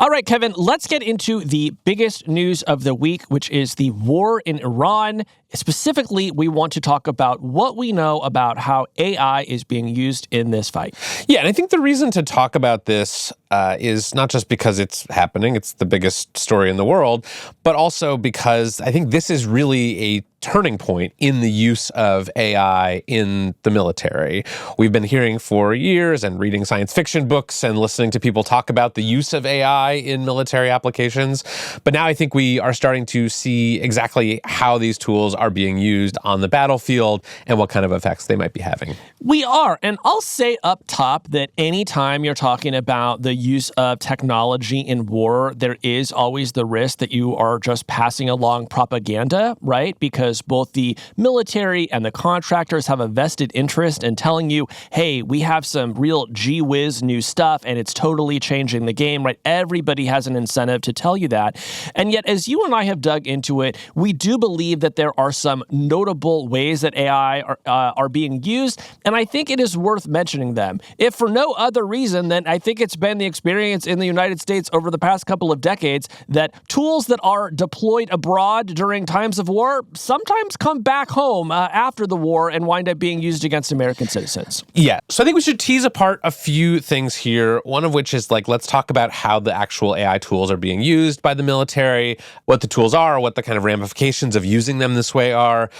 All right, Kevin, let's get into the biggest news of the week, which is the war in Iran. Specifically, we want to talk about what we know about how AI is being used in this fight. Yeah, and I think the reason to talk about this is not just because it's happening, it's the biggest story in the world, but also because I think this is really a turning point in the use of AI in the military. We've been hearing for years and reading science fiction books and listening to people talk about the use of AI in military applications. But now I think we are starting to see exactly how these tools are being used on the battlefield and what kind of effects they might be having. We are. And I'll say up top that anytime you're talking about the use of technology in war, there is always the risk that you are just passing along propaganda, right? Because both the military and the contractors have a vested interest in telling you, hey, we have some real gee-whiz new stuff and it's totally changing the game, right? Everybody has an incentive to tell you that. And yet, as you and I have dug into it, we do believe that there are some notable ways that AI are being used, and I think it is worth mentioning them. If for no other reason, then I think it's been the experience in the United States over the past couple of decades that tools that are deployed abroad during times of war sometimes come back home after the war and wind up being used against American citizens. Yeah, so I think we should tease apart a few things here, one of which is let's talk about how the actual AI tools are being used by the military, what the tools are, what the kind of ramifications of using them this way are.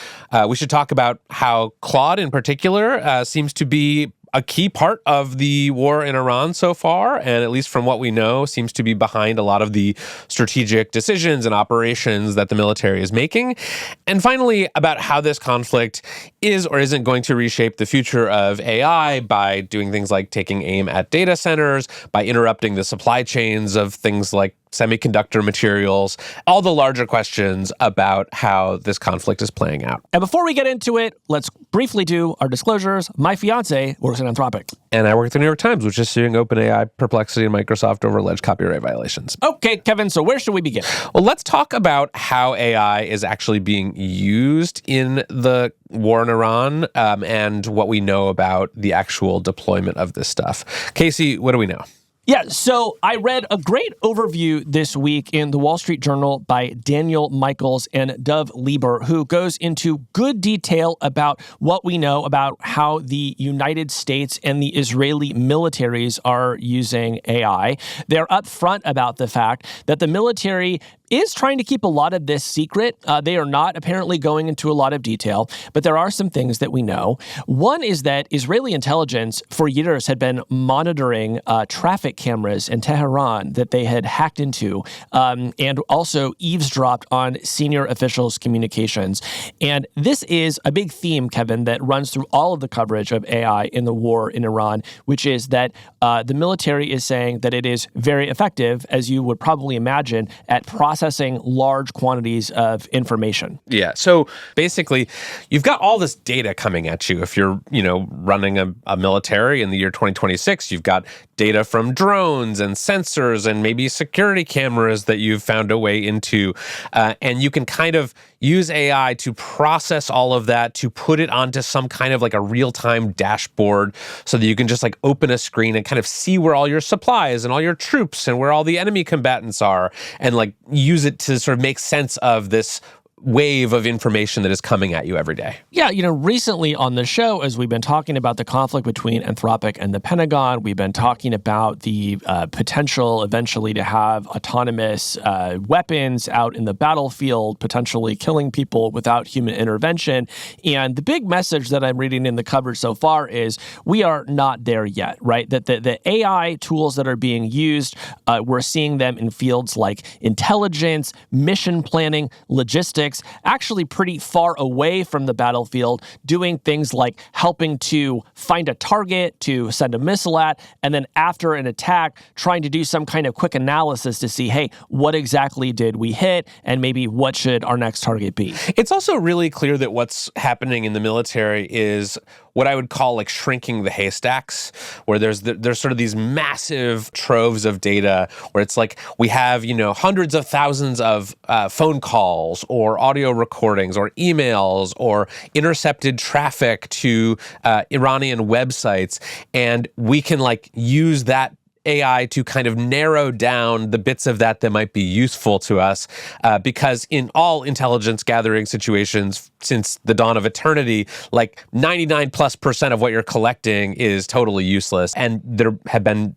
We should talk about how Claude in particular seems to be a key part of the war in Iran so far, and at least from what we know, seems to be behind a lot of the strategic decisions and operations that the military is making. And finally, about how this conflict is or isn't going to reshape the future of AI by doing things like taking aim at data centers, by interrupting the supply chains of things like semiconductor materials, all the larger questions about how this conflict is playing out. And before we get into it, let's briefly do our disclosures. My fiance works at Anthropic. And I work at the New York Times, which is suing OpenAI, Perplexity, and Microsoft over alleged copyright violations. Okay, Kevin, so where should we begin? Well, let's talk about how AI is actually being used in the war in Iran and what we know about the actual deployment of this stuff. Casey, what do we know? Yeah, so I read a great overview this week in the Wall Street Journal by Daniel Michaels and Dov Lieber, who goes into good detail about what we know about how the United States and the Israeli militaries are using AI. They're upfront about the fact that the military is trying to keep a lot of this secret. They are not apparently going into a lot of detail, but there are some things that we know. One is that Israeli intelligence for years had been monitoring traffic cameras in Tehran that they had hacked into and also eavesdropped on senior officials' communications. And this is a big theme, Kevin, that runs through all of the coverage of AI in the war in Iran, which is that the military is saying that it is very effective, as you would probably imagine, at processing large quantities of information. Yeah. So basically, you've got all this data coming at you. If you're, running a military in the year 2026, you've got data from drones and sensors and maybe security cameras that you've found a way into. And you can kind of use AI to process all of that, to put it onto some kind of a real-time dashboard so that you can just open a screen and kind of see where all your supplies and all your troops and where all the enemy combatants are and use it to sort of make sense of this wave of information that is coming at you every day. Yeah, recently on the show, as we've been talking about the conflict between Anthropic and the Pentagon, we've been talking about the potential eventually to have autonomous weapons out in the battlefield, potentially killing people without human intervention. And the big message that I'm reading in the coverage so far is we are not there yet, right? That the AI tools that are being used, we're seeing them in fields like intelligence, mission planning, logistics, actually pretty far away from the battlefield, doing things like helping to find a target to send a missile at, and then after an attack, trying to do some kind of quick analysis to see, hey, what exactly did we hit, and maybe what should our next target be? It's also really clear that what's happening in the military is what I would call shrinking the haystacks, where there's sort of these massive troves of data where it's we have, hundreds of thousands of phone calls or audio recordings or emails or intercepted traffic to Iranian websites. And we can use that AI to kind of narrow down the bits of that might be useful to us, because in all intelligence gathering situations since the dawn of eternity, like 99+% of what you're collecting is totally useless. And there have been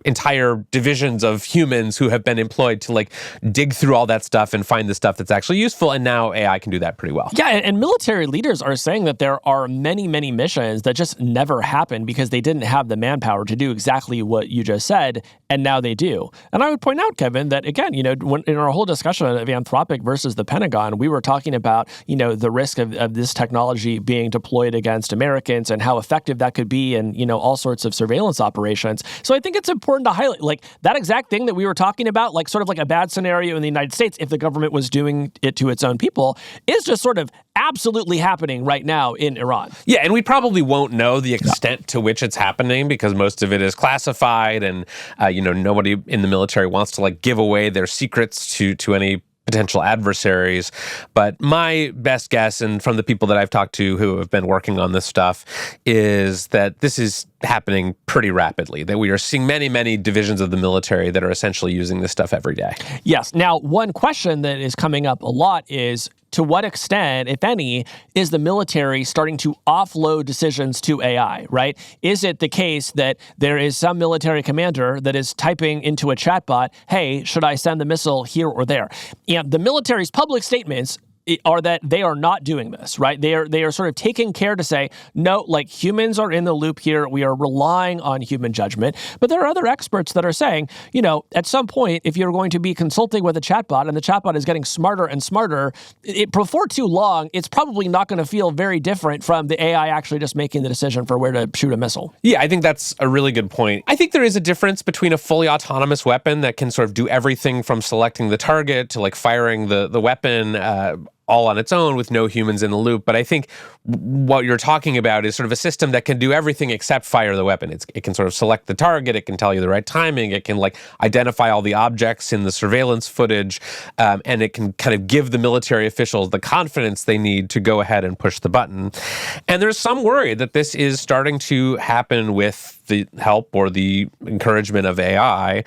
entire divisions of humans who have been employed to like dig through all that stuff and find the stuff that's actually useful. And now AI can do that pretty well. Yeah, and military leaders are saying that there are many, many missions that just never happened because they didn't have the manpower to do exactly what you just said, and now they do. And I would point out, Kevin, that again, when, in our whole discussion of Anthropic versus the Pentagon, we were talking about, the risk of this technology being deployed against Americans and how effective that could be in, all sorts of surveillance operations. So I think it's important to highlight, like, that exact thing that we were talking about, like sort of like a bad scenario in the United States if the government was doing it to its own people, is just sort of absolutely happening right now in Iran. Yeah, and we probably won't know the extent to which it's happening because most of it is classified, and nobody in the military wants to like give away their secrets to any potential adversaries. But my best guess, and from the people that I've talked to who have been working on this stuff, is that this is happening pretty rapidly, that we are seeing many, many divisions of the military that are essentially using this stuff every day. Yes. Now, one question that is coming up a lot is, to what extent, if any, is the military starting to offload decisions to AI, right? Is it the case that there is some military commander that is typing into a chatbot, hey, should I send the missile here or there? And the military's public statements are that they are not doing this, right? They are sort of taking care to say, no, like humans are in the loop here. We are relying on human judgment. But there are other experts that are saying, at some point, if you're going to be consulting with a chatbot and the chatbot is getting smarter and smarter, before too long, it's probably not going to feel very different from the AI actually just making the decision for where to shoot a missile. Yeah, I think that's a really good point. I think there is a difference between a fully autonomous weapon that can sort of do everything from selecting the target to like firing the weapon all on its own with no humans in the loop. But I think what you're talking about is sort of a system that can do everything except fire the weapon. It can sort of select the target. It can tell you the right timing. It can like identify all the objects in the surveillance footage. And it can kind of give the military officials the confidence they need to go ahead and push the button. And there's some worry that this is starting to happen with the help or the encouragement of AI.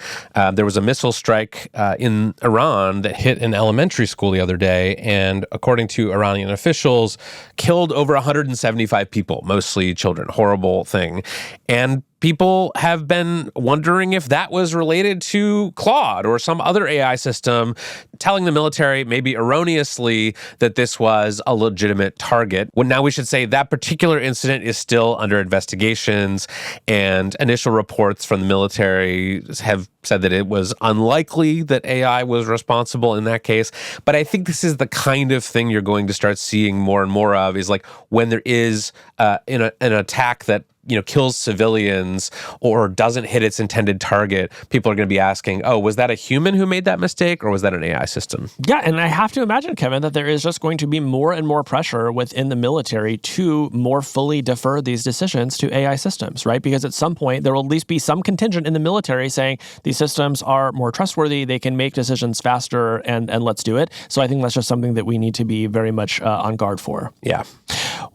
There was a missile strike in Iran that hit an elementary school the other day, and according to Iranian officials, killed over 175 people, mostly children. Horrible thing. And people have been wondering if that was related to Claude or some other AI system, telling the military, maybe erroneously, that this was a legitimate target. Well, now we should say that particular incident is still under investigations, and initial reports from the military have said that it was unlikely that AI was responsible in that case. But I think this is the kind of thing you're going to start seeing more and more of, is like when there is an attack that kills civilians or doesn't hit its intended target, people are going to be asking, oh, was that a human who made that mistake or was that an AI system? Yeah, and I have to imagine, Kevin, that there is just going to be more and more pressure within the military to more fully defer these decisions to AI systems, right? Because at some point, there will at least be some contingent in the military saying these systems are more trustworthy, they can make decisions faster, and let's do it. So I think that's just something that we need to be very much on guard for. Yeah.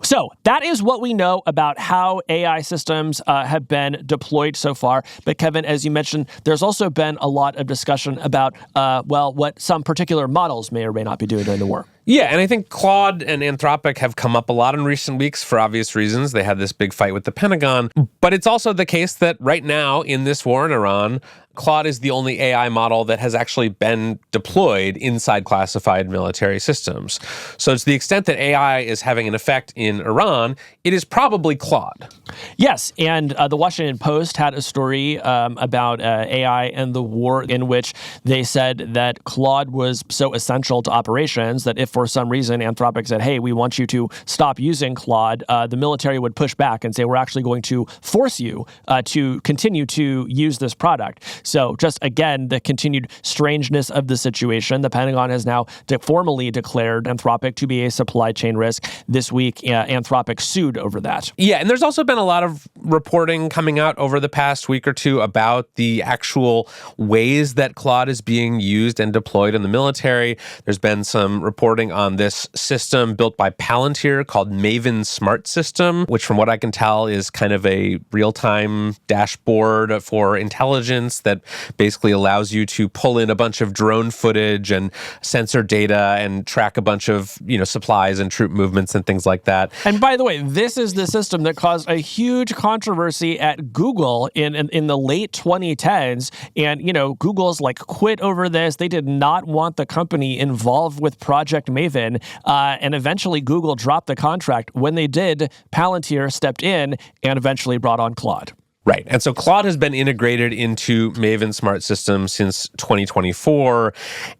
So that is what we know about how AI systems have been deployed so far. But Kevin, as you mentioned, there's also been a lot of discussion about, what some particular models may or may not be doing during the war. Yeah, and I think Claude and Anthropic have come up a lot in recent weeks for obvious reasons. They had this big fight with the Pentagon. But it's also the case that right now in this war in Iran, Claude is the only AI model that has actually been deployed inside classified military systems. So to the extent that AI is having an effect in Iran, it is probably Claude. Yes, and the Washington Post had a story about AI and the war in which they said that Claude was so essential to operations that if for some reason Anthropic said, hey, we want you to stop using Claude, the military would push back and say, we're actually going to force you to continue to use this product. So just again, the continued strangeness of the situation. The Pentagon has now formally declared Anthropic to be a supply chain risk. This week, Anthropic sued over that. Yeah, and there's also been a lot of reporting coming out over the past week or two about the actual ways that Claude is being used and deployed in the military. There's been some reporting on this system built by Palantir called Maven Smart System, which from what I can tell is kind of a real-time dashboard for intelligence that basically allows you to pull in a bunch of drone footage and sensor data and track a bunch of, supplies and troop movements and things like that. And by the way, this is the system that caused a huge controversy at Google in the late 2010s. And, Google's quit over this. They did not want the company involved with Project Maven. And eventually Google dropped the contract. When they did, Palantir stepped in and eventually brought on Claude. Right. And so Claude has been integrated into Maven Smart System since 2024.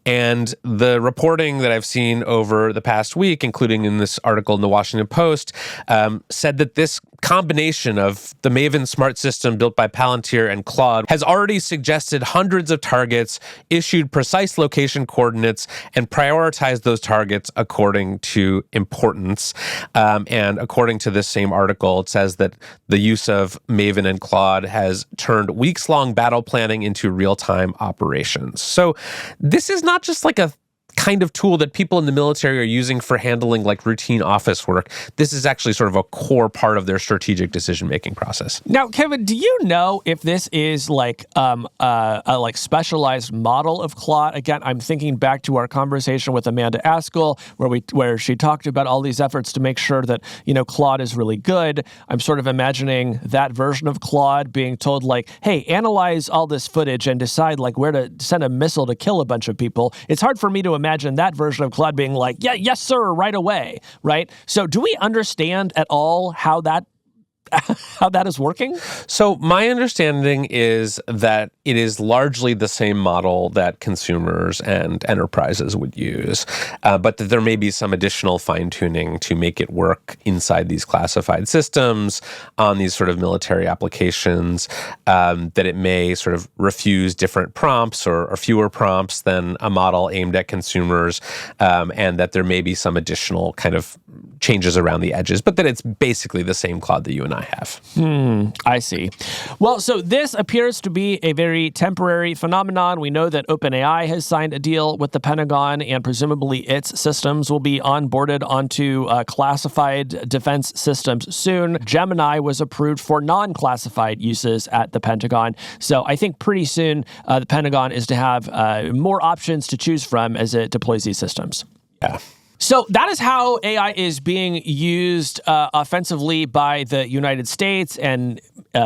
And the reporting that I've seen over the past week, including in this article in the Washington Post, said that this combination of the Maven Smart System built by Palantir and Claude has already suggested hundreds of targets, issued precise location coordinates, and prioritized those targets according to importance. And according to this same article, it says that the use of Maven and Claude has turned weeks-long battle planning into real-time operations. So this is not just like a kind of tool that people in the military are using for handling routine office work. This is actually sort of a core part of their strategic decision-making process. Now, Kevin, do you know if this is a specialized model of Claude? Again, I'm thinking back to our conversation with Amanda Askell, where she talked about all these efforts to make sure that, Claude is really good. I'm sort of imagining that version of Claude being told hey, analyze all this footage and decide where to send a missile to kill a bunch of people. It's hard for me to imagine that version of Claude being yes, sir, right away, right? So do we understand at all how that is working? So my understanding is that it is largely the same model that consumers and enterprises would use, but that there may be some additional fine-tuning to make it work inside these classified systems on these sort of military applications, that it may sort of refuse different prompts or fewer prompts than a model aimed at consumers, and that there may be some additional kind of changes around the edges, but that it's basically the same Claude that you and I have. I see. Well, so this appears to be a very temporary phenomenon. We know that OpenAI has signed a deal with the Pentagon, and presumably its systems will be onboarded onto classified defense systems soon. Gemini was approved for non-classified uses at the Pentagon. So I think pretty soon the Pentagon is to have more options to choose from as it deploys these systems. Yeah. So that is how AI is being used offensively by the United States and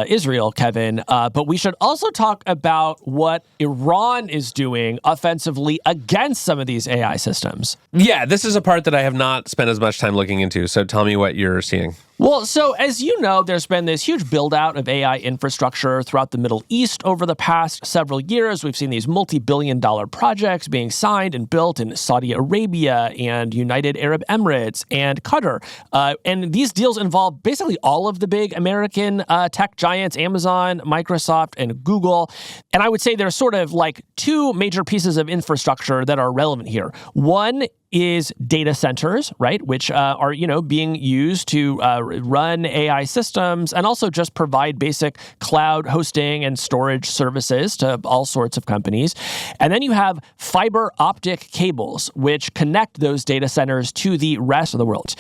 Israel, Kevin. But we should also talk about what Iran is doing offensively against some of these AI systems. Yeah, this is a part that I have not spent as much time looking into. So tell me what you're seeing. Well, so as you know, there's been this huge build out of AI infrastructure throughout the Middle East over the past several years. We've seen these multi-billion-dollar projects being signed and built in Saudi Arabia and United Arab Emirates and Qatar. And these deals involve basically all of the big American tech giants, Amazon, Microsoft, and Google. And I would say there's sort of two major pieces of infrastructure that are relevant here. One is data centers, right, which are, being used to run AI systems and also just provide basic cloud hosting and storage services to all sorts of companies. And then you have fiber optic cables, which connect those data centers to the rest of the world.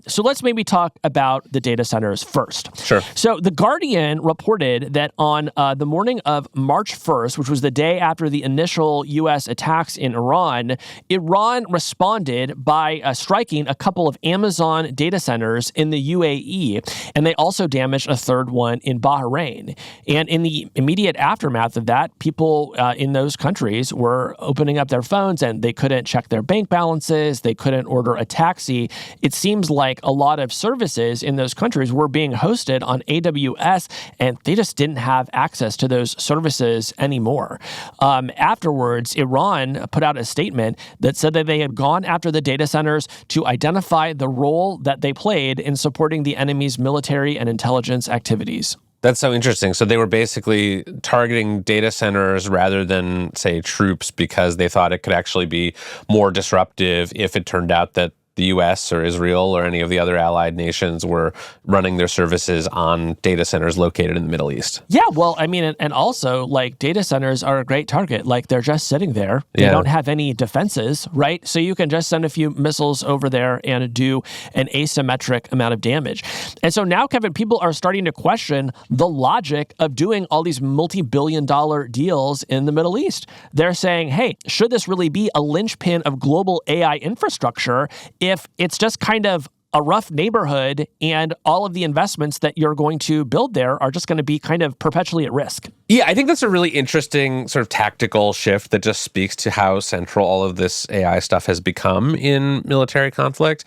So let's maybe talk about the data centers first. Sure. So The Guardian reported that on the morning of March 1st, which was the day after the initial U.S. attacks in Iran responded by striking a couple of Amazon data centers in the UAE, and they also damaged a third one in Bahrain. And in the immediate aftermath of that, people in those countries were opening up their phones and they couldn't check their bank balances, they couldn't order a taxi. It seems like a lot of services in those countries were being hosted on AWS, and they just didn't have access to those services anymore. Afterwards, Iran put out a statement that said that they had gone after the data centers to identify the role that they played in supporting the enemy's military and intelligence activities. That's so interesting. So they were basically targeting data centers rather than, say, troops because they thought it could actually be more disruptive if it turned out that the US or Israel or any of the other allied nations were running their services on data centers located in the Middle East. Yeah, well, I mean, and also, like, data centers are a great target. Like, they're just sitting there. They don't have any defenses, right? So you can just send a few missiles over there and do an asymmetric amount of damage. And so now, Kevin, people are starting to question the logic of doing all these multi-billion-dollar deals in the Middle East. They're saying, hey, should this really be a linchpin of global AI infrastructure if it's just kind of a rough neighborhood and all of the investments that you're going to build there are just going to be kind of perpetually at risk? Yeah, I think that's a really interesting sort of tactical shift that just speaks to how central all of this AI stuff has become in military conflict.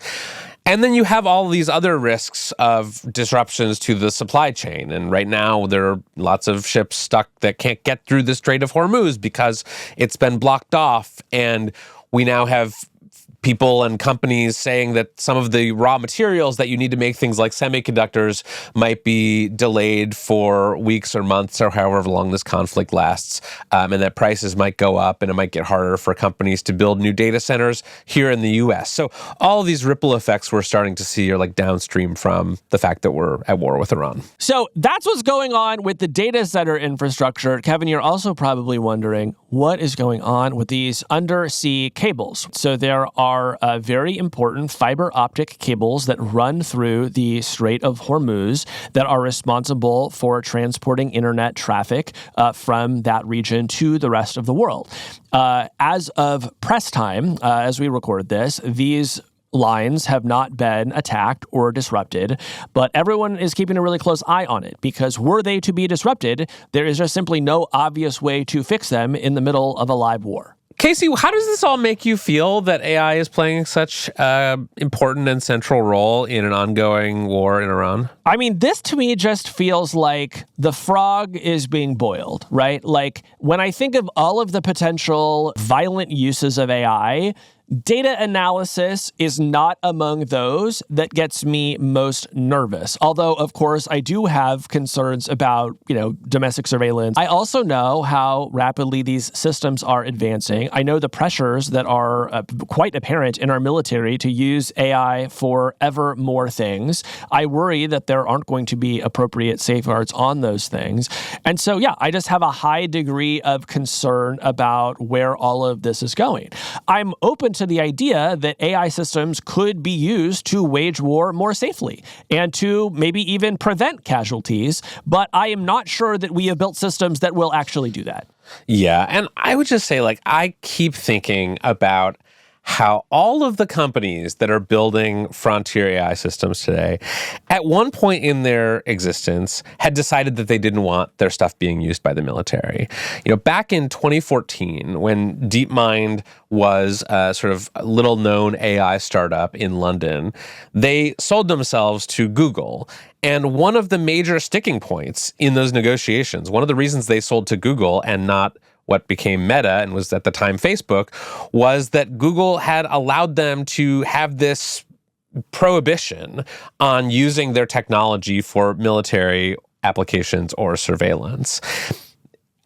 And then you have all these other risks of disruptions to the supply chain. And right now, there are lots of ships stuck that can't get through the Strait of Hormuz because it's been blocked off. And we now have people and companies saying that some of the raw materials that you need to make things like semiconductors might be delayed for weeks or months or however long this conflict lasts, and that prices might go up and it might get harder for companies to build new data centers here in the US. So all of these ripple effects we're starting to see are like downstream from the fact that we're at war with Iran. So that's what's going on with the data center infrastructure. Kevin, you're also probably wondering what is going on with these undersea cables. So there are very important fiber optic cables that run through the Strait of Hormuz that are responsible for transporting internet traffic from that region to the rest of the world. As of press time, as we record this, these lines have not been attacked or disrupted, but everyone is keeping a really close eye on it because were they to be disrupted, there is just simply no obvious way to fix them in the middle of a live war. Casey, how does this all make you feel that AI is playing such an important and central role in an ongoing war in Iran? I mean, this to me just feels like the frog is being boiled, right? Like when I think of all of the potential violent uses of AI, data analysis is not among those that gets me most nervous. Although, of course, I do have concerns about, domestic surveillance. I also know how rapidly these systems are advancing. I know the pressures that are quite apparent in our military to use AI for ever more things. I worry that there aren't going to be appropriate safeguards on those things. And so, yeah, I just have a high degree of concern about where all of this is going. I'm open to the idea that AI systems could be used to wage war more safely and to maybe even prevent casualties, but I am not sure that we have built systems that will actually do that. Yeah, and I would just say, I keep thinking about how all of the companies that are building frontier AI systems today, at one point in their existence, had decided that they didn't want their stuff being used by the military. Back in 2014, when DeepMind was a sort of little-known AI startup in London, they sold themselves to Google. And one of the major sticking points in those negotiations, one of the reasons they sold to Google and not what became Meta and was at the time Facebook, was that Google had allowed them to have this prohibition on using their technology for military applications or surveillance.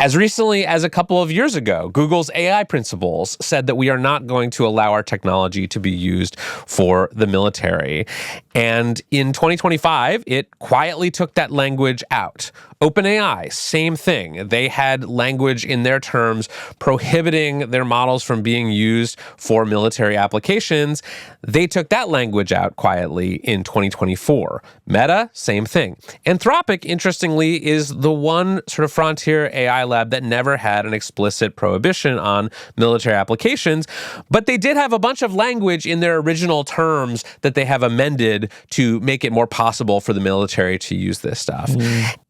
As recently as a couple of years ago, Google's AI principals said that we are not going to allow our technology to be used for the military. And in 2025, it quietly took that language out. OpenAI, same thing. They had language in their terms prohibiting their models from being used for military applications. They took that language out quietly in 2024. Meta, same thing. Anthropic, interestingly, is the one sort of frontier AI lab that never had an explicit prohibition on military applications, but they did have a bunch of language in their original terms that they have amended to make it more possible for the military to use this stuff.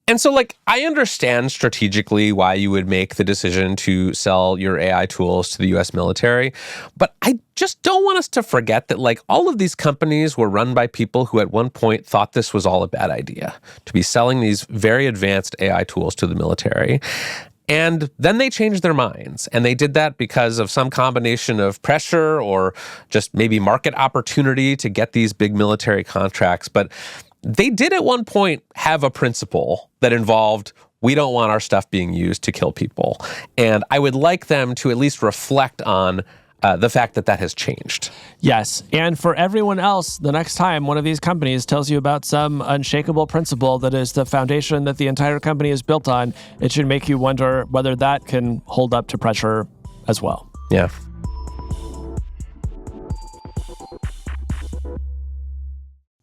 And so, I understand strategically why you would make the decision to sell your AI tools to the US military, but I just don't want us to forget that, all of these companies were run by people who at one point thought this was all a bad idea, to be selling these very advanced AI tools to the military. And then they changed their minds, and they did that because of some combination of pressure or just maybe market opportunity to get these big military contracts. But they did at one point have a principle that involved we don't want our stuff being used to kill people. And I would like them to at least reflect on the fact that that has changed. Yes. And for everyone else, the next time one of these companies tells you about some unshakable principle that is the foundation that the entire company is built on, it should make you wonder whether that can hold up to pressure as well. Yeah.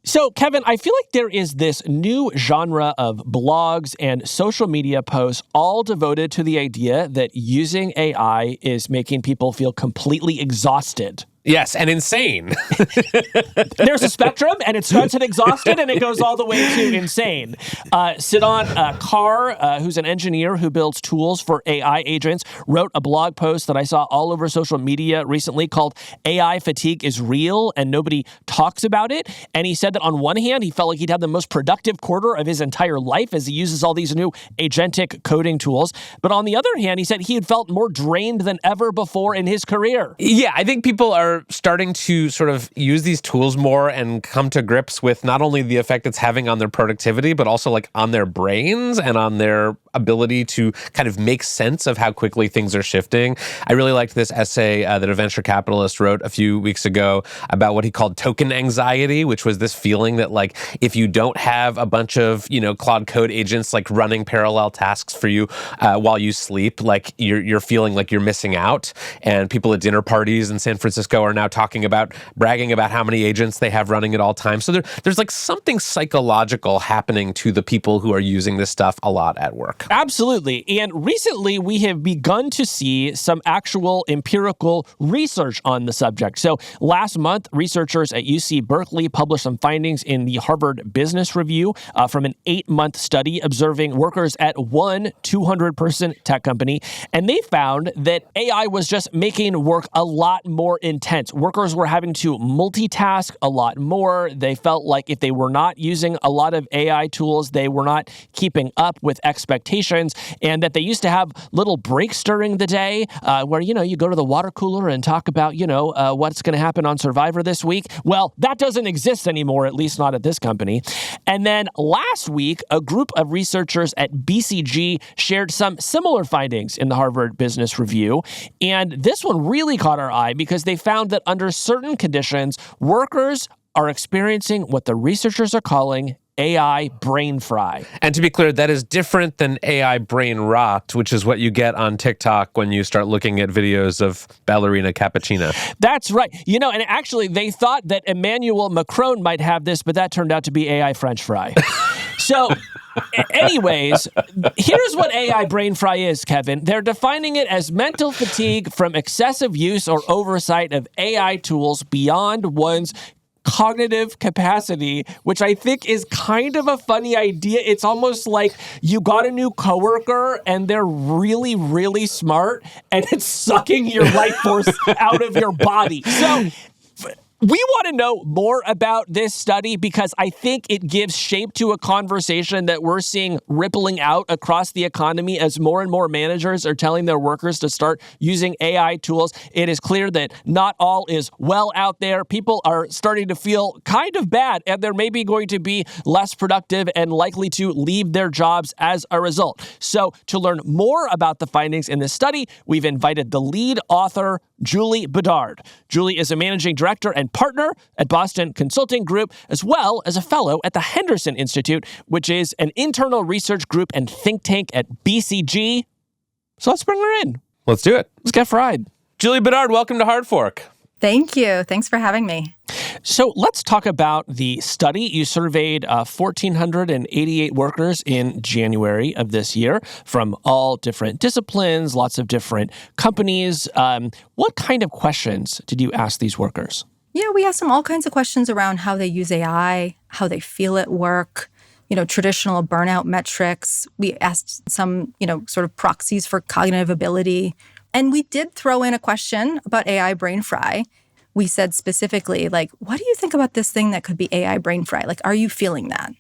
So, Kevin, I feel like there is this new genre of blogs and social media posts all devoted to the idea that using AI is making people feel completely exhausted. Yes, and insane. There's a spectrum, and it starts at exhausted, and it goes all the way to insane. Sidon Carr, who's an engineer who builds tools for AI agents, wrote a blog post that I saw all over social media recently called AI Fatigue is Real, and Nobody Talks About It. And he said that on one hand, he felt like he'd had the most productive quarter of his entire life as he uses all these new agentic coding tools. But on the other hand, he said he had felt more drained than ever before in his career. Yeah, I think people are starting to sort of use these tools more and come to grips with not only the effect it's having on their productivity, but also like on their brains and on their ability to kind of make sense of how quickly things are shifting. I really liked this essay that a venture capitalist wrote a few weeks ago about what he called token anxiety, which was this feeling that like if you don't have a bunch of, Claude code agents like running parallel tasks for you while you sleep, like you're feeling like you're missing out. And people at dinner parties in San Francisco are now bragging about how many agents they have running at all times. So there's like something psychological happening to the people who are using this stuff a lot at work. Absolutely. And recently, we have begun to see some actual empirical research on the subject. So last month, researchers at UC Berkeley published some findings in the Harvard Business Review from an 8-month study observing workers at one 200-person tech company. And they found that AI was just making work a lot more intense. Workers were having to multitask a lot more. They felt like if they were not using a lot of AI tools, they were not keeping up with expectations, and that they used to have little breaks during the day where, you go to the water cooler and talk about, what's going to happen on Survivor this week. Well, that doesn't exist anymore, at least not at this company. And then last week, a group of researchers at BCG shared some similar findings in the Harvard Business Review. And this one really caught our eye because they found that under certain conditions, workers are experiencing what the researchers are calling AI brain fry. And to be clear, that is different than AI brain rot, which is what you get on TikTok when you start looking at videos of ballerina cappuccino. That's right. And actually, they thought that Emmanuel Macron might have this, but that turned out to be AI French fry. So, anyways, here's what AI brain fry is, Kevin. They're defining it as mental fatigue from excessive use or oversight of AI tools beyond one's cognitive capacity, which I think is kind of a funny idea. It's almost like you got a new coworker and they're really, really smart and it's sucking your life force out of your body. So we want to know more about this study because I think it gives shape to a conversation that we're seeing rippling out across the economy as more and more managers are telling their workers to start using AI tools. It is clear that not all is well out there. People are starting to feel kind of bad, and they're maybe going to be less productive and likely to leave their jobs as a result. So to learn more about the findings in this study, we've invited the lead author, Julie Bedard. Julie is a managing director and partner at Boston Consulting Group, as well as a fellow at the Henderson Institute, which is an internal research group and think tank at BCG. So let's bring her in. Let's do it. Let's get fried. Julie Bedard, welcome to Hard Fork. Thank you. Thanks for having me. So let's talk about the study. You surveyed 1,488 workers in January of this year from all different disciplines, lots of different companies. What kind of questions did you ask these workers? Yeah, we asked them all kinds of questions around how they use AI, how they feel at work, traditional burnout metrics. We asked some, sort of proxies for cognitive ability. And we did throw in a question about AI brain fry. We said specifically, what do you think about this thing that could be AI brain fry? Are you feeling that?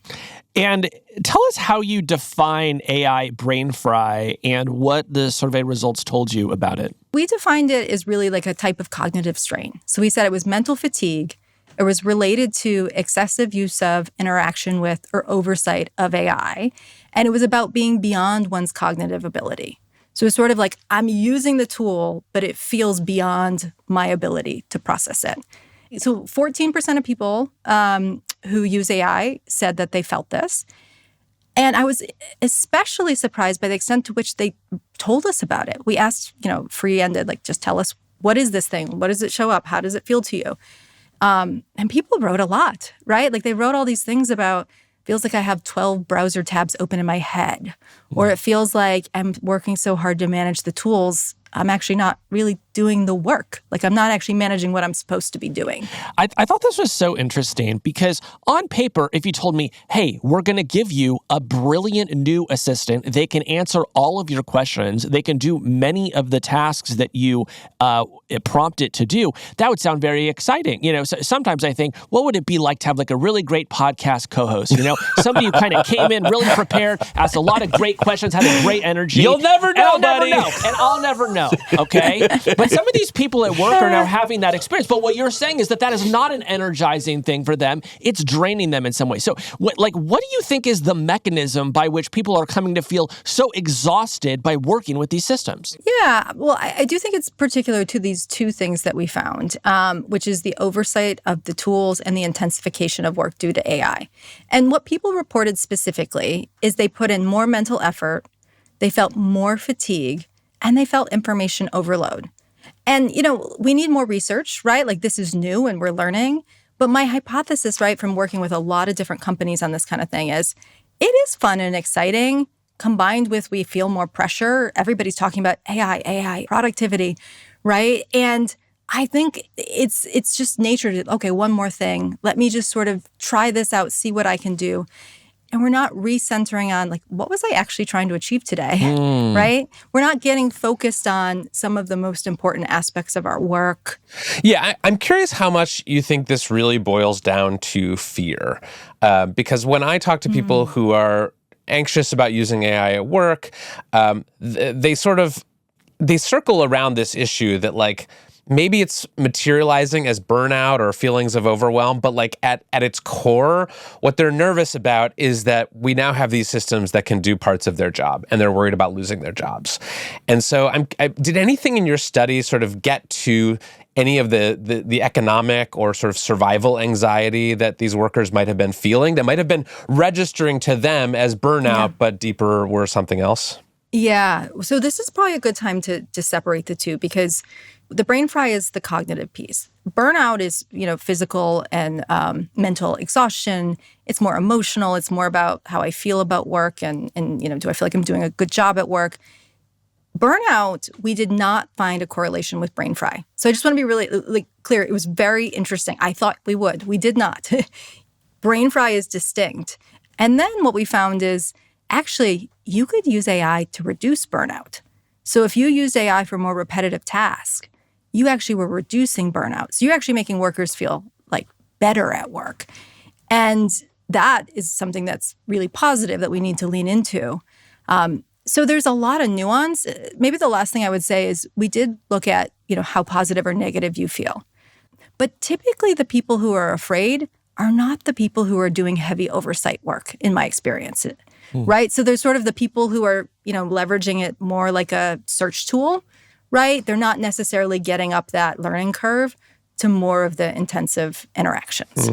And tell us how you define AI brain fry and what the survey results told you about it. We defined it as really like a type of cognitive strain. So we said it was mental fatigue It was related to excessive use of, interaction with, or oversight of AI. And it was about being beyond one's cognitive ability. So it's sort of like, I'm using the tool, but it feels beyond my ability to process it. So 14% of people who use AI said that they felt this. And I was especially surprised by the extent to which they told us about it. We asked, free-ended, like, just tell us, what is this thing? What does it show up? How does it feel to you? And people wrote a lot, right? Like, they wrote all these things about, feels like I have 12 browser tabs open in my head. Or it feels like I'm working so hard to manage the tools, I'm actually not really doing the work. Like, I'm not actually managing what I'm supposed to be doing. I thought this was so interesting because on paper, if you told me, hey, we're going to give you a brilliant new assistant, they can answer all of your questions, they can do many of the tasks that you prompt it to do, that would sound very exciting. So sometimes I think, what would it be like to have like a really great podcast co-host? Somebody who kind of came in really prepared, asked a lot of great questions, had a great energy. You'll never know, buddy. And I'll never know. Okay? But some of these people at work are now having that experience. But what you're saying is that is not an energizing thing for them. It's draining them in some way. So what do you think is the mechanism by which people are coming to feel so exhausted by working with these systems? Yeah, well, I do think it's particular to these two things that we found, which is the oversight of the tools and the intensification of work due to AI. And what people reported specifically is they put in more mental effort, they felt more fatigue, and they felt information overload. And, we need more research, right? Like, this is new and we're learning. But my hypothesis, right, from working with a lot of different companies on this kind of thing is it is fun and exciting, combined with we feel more pressure. Everybody's talking about AI, productivity, right? And I think it's just nature to, okay, one more thing. Let me just sort of try this out, see what I can do. And we're not recentering on, like, what was I actually trying to achieve today, right? We're not getting focused on some of the most important aspects of our work. Yeah, I'm curious how much you think this really boils down to fear. Because when I talk to people who are anxious about using AI at work, they circle around this issue that, like, maybe it's materializing as burnout or feelings of overwhelm, but like at its core, what they're nervous about is that we now have these systems that can do parts of their job, and they're worried about losing their jobs. And so did anything in your study sort of get to any of the economic or sort of survival anxiety that these workers might have been feeling that might have been registering to them as burnout, but deeper were something else? Yeah. So this is probably a good time to separate the two, because the brain fry is the cognitive piece. Burnout is, physical and mental exhaustion. It's more emotional. It's more about how I feel about work and do I feel like I'm doing a good job at work? Burnout, we did not find a correlation with brain fry. So I just want to be really clear. It was very interesting. I thought we would. We did not. Brain fry is distinct. And then what we found is actually you could use AI to reduce burnout. So if you used AI for more repetitive tasks, you actually were reducing burnout. So you're actually making workers feel like better at work. And that is something that's really positive that we need to lean into. So there's a lot of nuance. Maybe the last thing I would say is we did look at, how positive or negative you feel. But typically the people who are afraid are not the people who are doing heavy oversight work, in my experience, right? So there's sort of the people who are, leveraging it more like a search tool, right? They're not necessarily getting up that learning curve to more of the intensive interactions.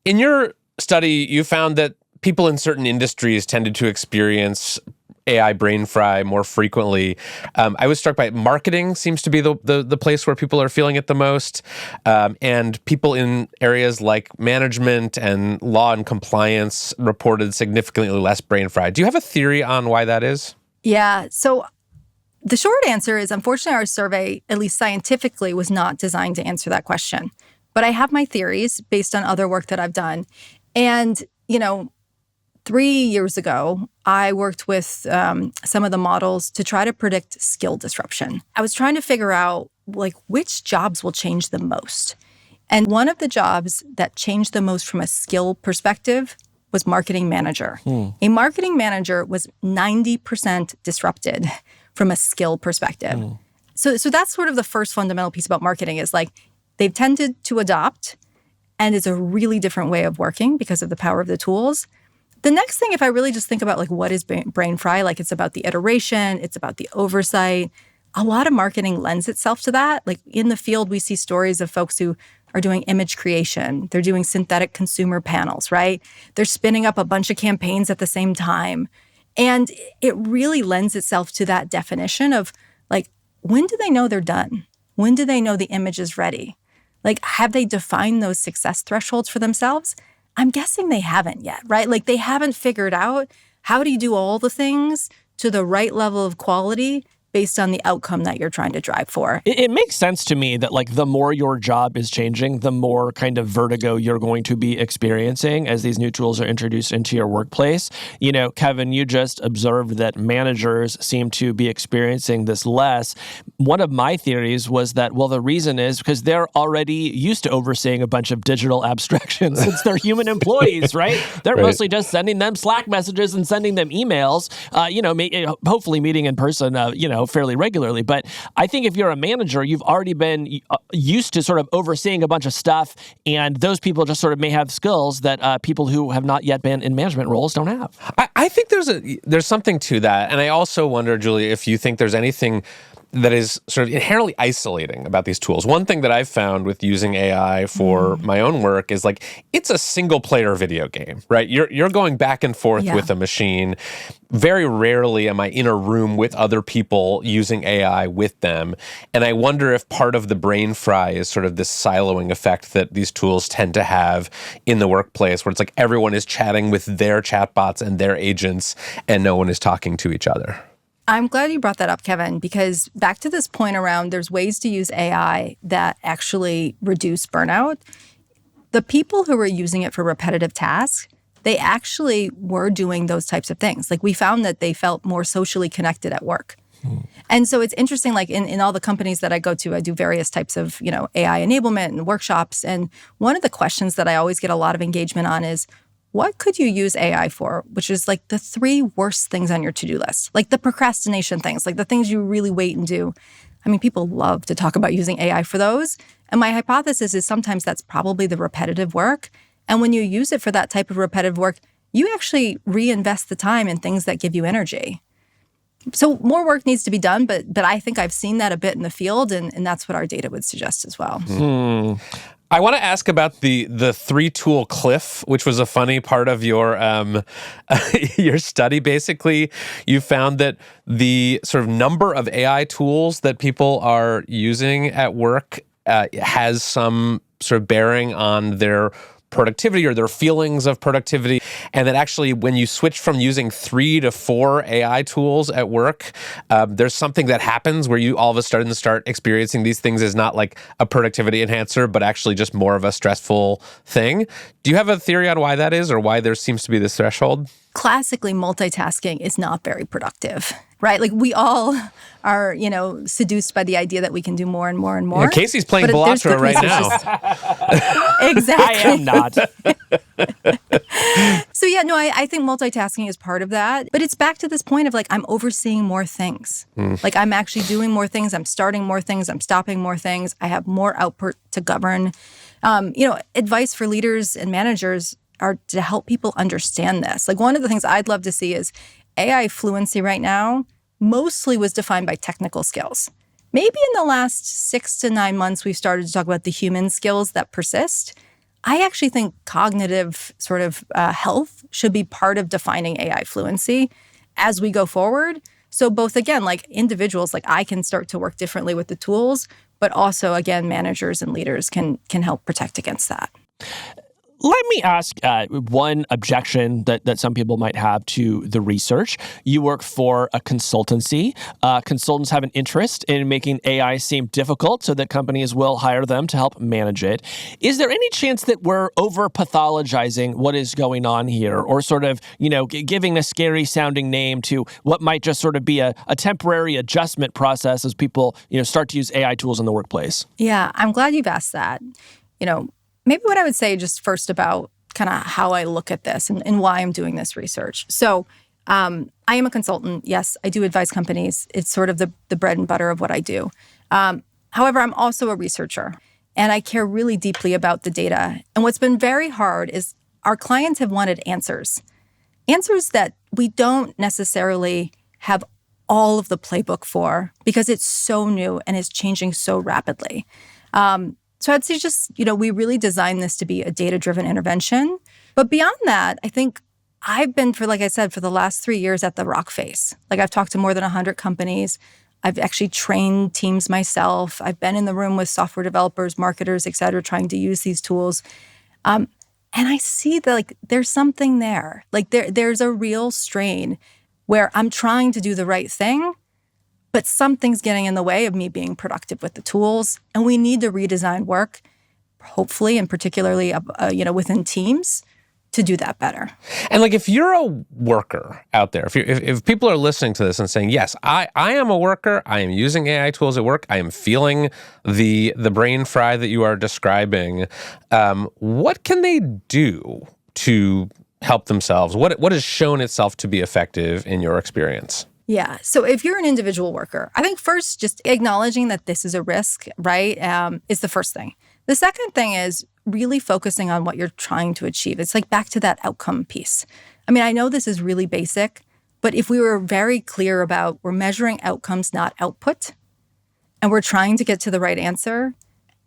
In your study, you found that people in certain industries tended to experience AI brain fry more frequently. I was struck by marketing seems to be the place where people are feeling it the most. And people in areas like management and law and compliance reported significantly less brain fry. Do you have a theory on why that is? Yeah. So the short answer is, unfortunately, our survey, at least scientifically, was not designed to answer that question. But I have my theories based on other work that I've done. And, 3 years ago, I worked with some of the models to try to predict skill disruption. I was trying to figure out, which jobs will change the most. And one of the jobs that changed the most from a skill perspective was marketing manager. A marketing manager was 90% disrupted from a skill perspective. So that's sort of the first fundamental piece about marketing is they've tended to adopt, and it's a really different way of working because of the power of the tools. The next thing, if I really just think about like what is brain fry, like it's about the iteration, it's about the oversight. A lot of marketing lends itself to that. Like in the field, we see stories of folks who are doing image creation. They're doing synthetic consumer panels, right? They're spinning up a bunch of campaigns at the same time. And it really lends itself to that definition of like, when do they know they're done? When do they know the image is ready? Like, have they defined those success thresholds for themselves? I'm guessing they haven't yet, right? Like they haven't figured out how do you do all the things to the right level of quality based on the outcome that you're trying to drive for. It makes sense to me that like the more your job is changing, the more kind of vertigo you're going to be experiencing as these new tools are introduced into your workplace. You know, Kevin, you just observed that managers seem to be experiencing this less. One of my theories was that, well, the reason is because they're already used to overseeing a bunch of digital abstractions since they're human employees, right? They're mostly just sending them Slack messages and sending them emails, hopefully meeting in person, fairly regularly. But I think if you're a manager, you've already been used to sort of overseeing a bunch of stuff, and those people just sort of may have skills that people who have not yet been in management roles don't have. I think there's something to that. And I also wonder, Julie, if you think there's anything that is sort of inherently isolating about these tools. One thing that I've found with using AI for my own work is like, it's a single player video game, right? You're going back and forth with a machine. Very rarely am I in a room with other people using AI with them. And I wonder if part of the brain fry is sort of this siloing effect that these tools tend to have in the workplace, where it's like everyone is chatting with their chatbots and their agents and no one is talking to each other. I'm glad you brought that up, Kevin, because back to this point around there's ways to use AI that actually reduce burnout. The people who were using it for repetitive tasks, they actually were doing those types of things. Like we found that they felt more socially connected at work. And so it's interesting, like in all the companies that I go to, I do various types of, AI enablement and workshops. And one of the questions that I always get a lot of engagement on is, what could you use AI for? Which is like the 3 worst things on your to-do list, like the procrastination things, like the things you really wait and do. I mean, people love to talk about using AI for those. And my hypothesis is sometimes that's probably the repetitive work. And when you use it for that type of repetitive work, you actually reinvest the time in things that give you energy. So more work needs to be done, but I think I've seen that a bit in the field, and that's what our data would suggest as well. I want to ask about the 3-tool cliff, which was a funny part of your your study. Basically, you found that the sort of number of AI tools that people are using at work has some sort of bearing on their productivity or their feelings of productivity. And that actually when you switch from using 3 to 4 AI tools at work, there's something that happens where you all of a sudden start experiencing these things as not like a productivity enhancer, but actually just more of a stressful thing. Do you have a theory on why that is, or why there seems to be this threshold? Classically, multitasking is not very productive, right? Like we all are, seduced by the idea that we can do more and more and more. Yeah, Casey's playing Bellatra right now. Exactly. I am not. So I think multitasking is part of that. But it's back to this point of like, I'm overseeing more things. Like I'm actually doing more things. I'm starting more things. I'm stopping more things. I have more output to govern. Advice for leaders and managers are to help people understand this. Like one of the things I'd love to see is AI fluency right now mostly was defined by technical skills. Maybe in the last 6 to 9 months, we've started to talk about the human skills that persist. I actually think cognitive sort of health should be part of defining AI fluency as we go forward. So both, again, like individuals, like I can start to work differently with the tools, but also, again, managers and leaders can help protect against that. Let me ask one objection that some people might have to the research. You work for a consultancy. Consultants have an interest in making AI seem difficult so that companies will hire them to help manage it. Is there any chance that we're over-pathologizing what is going on here, or sort of, giving a scary-sounding name to what might just sort of be a temporary adjustment process as people, start to use AI tools in the workplace? Yeah, I'm glad you've asked that. Maybe what I would say just first about kind of how I look at this and why I'm doing this research. So I am a consultant. Yes, I do advise companies. It's sort of the bread and butter of what I do. However, I'm also a researcher. And I care really deeply about the data. And what's been very hard is our clients have wanted answers that we don't necessarily have all of the playbook for because it's so new and is changing so rapidly. So I'd say just, we really designed this to be a data-driven intervention. But beyond that, I think I've been, like I said, for the last 3 years at the rock face. Like I've talked to more than 100 companies. I've actually trained teams myself. I've been in the room with software developers, marketers, et cetera, trying to use these tools. And I see that there's something there. There's a real strain where I'm trying to do the right thing, but something's getting in the way of me being productive with the tools. And we need to redesign work, hopefully, and particularly, within teams, to do that better. And if you're a worker out there, if people are listening to this and saying, yes, I am a worker, I am using AI tools at work, I am feeling the brain fry that you are describing, what can they do to help themselves? What has shown itself to be effective in your experience? Yeah. So if you're an individual worker, I think first just acknowledging that this is a risk, right, is the first thing. The second thing is really focusing on what you're trying to achieve. It's back to that outcome piece. I mean, I know this is really basic, but if we were very clear about we're measuring outcomes, not output, and we're trying to get to the right answer,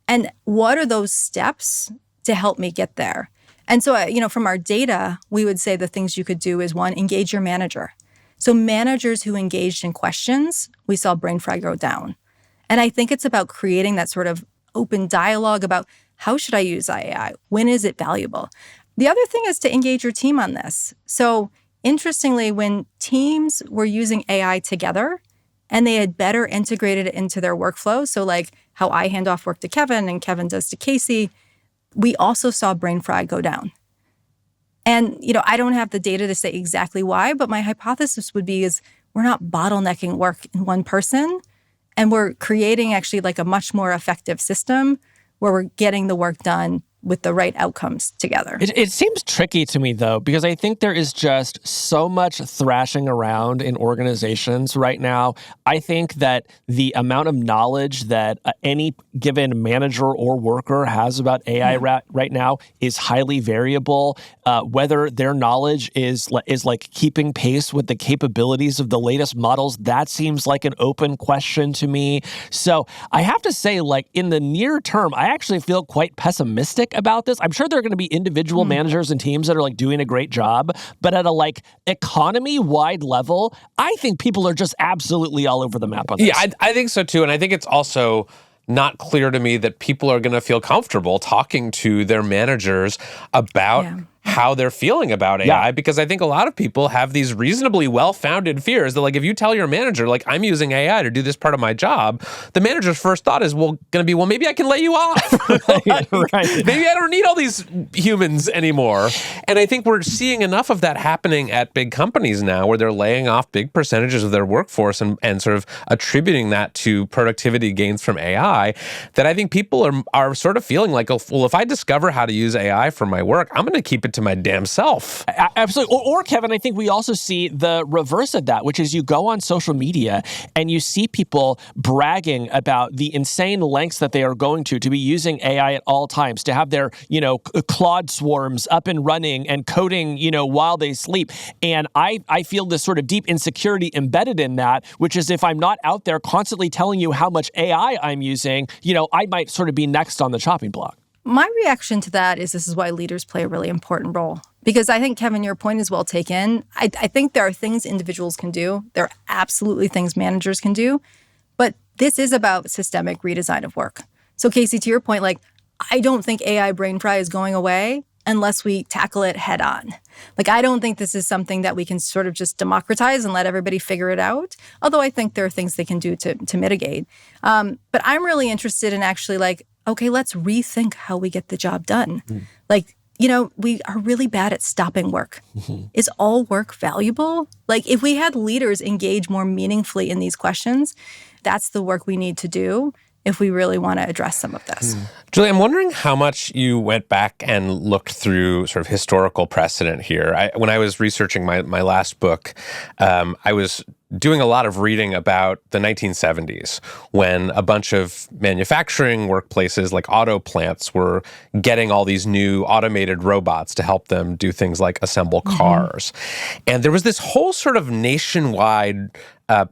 and what are those steps to help me get there? And so, from our data, we would say the things you could do is one, engage your manager. So managers who engaged in questions, we saw brain fry go down. And I think it's about creating that sort of open dialogue about how should I use AI? When is it valuable? The other thing is to engage your team on this. So interestingly, when teams were using AI together and they had better integrated it into their workflow, so how I hand off work to Kevin and Kevin does to Casey, we also saw brain fry go down. And, I don't have the data to say exactly why, but my hypothesis would be is we're not bottlenecking work in one person, and we're creating actually a much more effective system where we're getting the work done with the right outcomes together. It seems tricky to me, though, because I think there is just so much thrashing around in organizations right now. I think that the amount of knowledge that any given manager or worker has about AI right now is highly variable. Whether their knowledge is keeping pace with the capabilities of the latest models, that seems like an open question to me. So I have to say, in the near term, I actually feel quite pessimistic about this. I'm sure there are going to be individual managers and teams that are doing a great job, but at a economy-wide level, I think people are just absolutely all over the map on this. Yeah, I think so too, and I think it's also not clear to me that people are going to feel comfortable talking to their managers about how they're feeling about AI, because I think a lot of people have these reasonably well-founded fears that if you tell your manager, I'm using AI to do this part of my job, the manager's first thought is, maybe I can let you off. Right. Maybe I don't need all these humans anymore. And I think we're seeing enough of that happening at big companies now where they're laying off big percentages of their workforce and sort of attributing that to productivity gains from AI, that I think people are sort of feeling if I discover how to use AI for my work, I'm going to keep it to my damn self. Absolutely. Or Kevin, I think we also see the reverse of that, which is you go on social media and you see people bragging about the insane lengths that they are going to be using AI at all times, to have their, Claude swarms up and running and coding, while they sleep. And I feel this sort of deep insecurity embedded in that, which is if I'm not out there constantly telling you how much AI I'm using, I might sort of be next on the chopping block. My reaction to that is this is why leaders play a really important role. Because I think, Kevin, your point is well taken. I think there are things individuals can do. There are absolutely things managers can do. But this is about systemic redesign of work. So, Casey, to your point, I don't think AI brain fry is going away unless we tackle it head on. I don't think this is something that we can sort of just democratize and let everybody figure it out. Although I think there are things they can do to mitigate. But I'm really interested in actually okay, let's rethink how we get the job done. We are really bad at stopping work. Is all work valuable? If we had leaders engage more meaningfully in these questions, that's the work we need to do if we really want to address some of this. Julie, I'm wondering how much you went back and looked through sort of historical precedent here. When I was researching my last book, I was doing a lot of reading about the 1970s when a bunch of manufacturing workplaces like auto plants were getting all these new automated robots to help them do things like assemble cars. And there was this whole sort of nationwide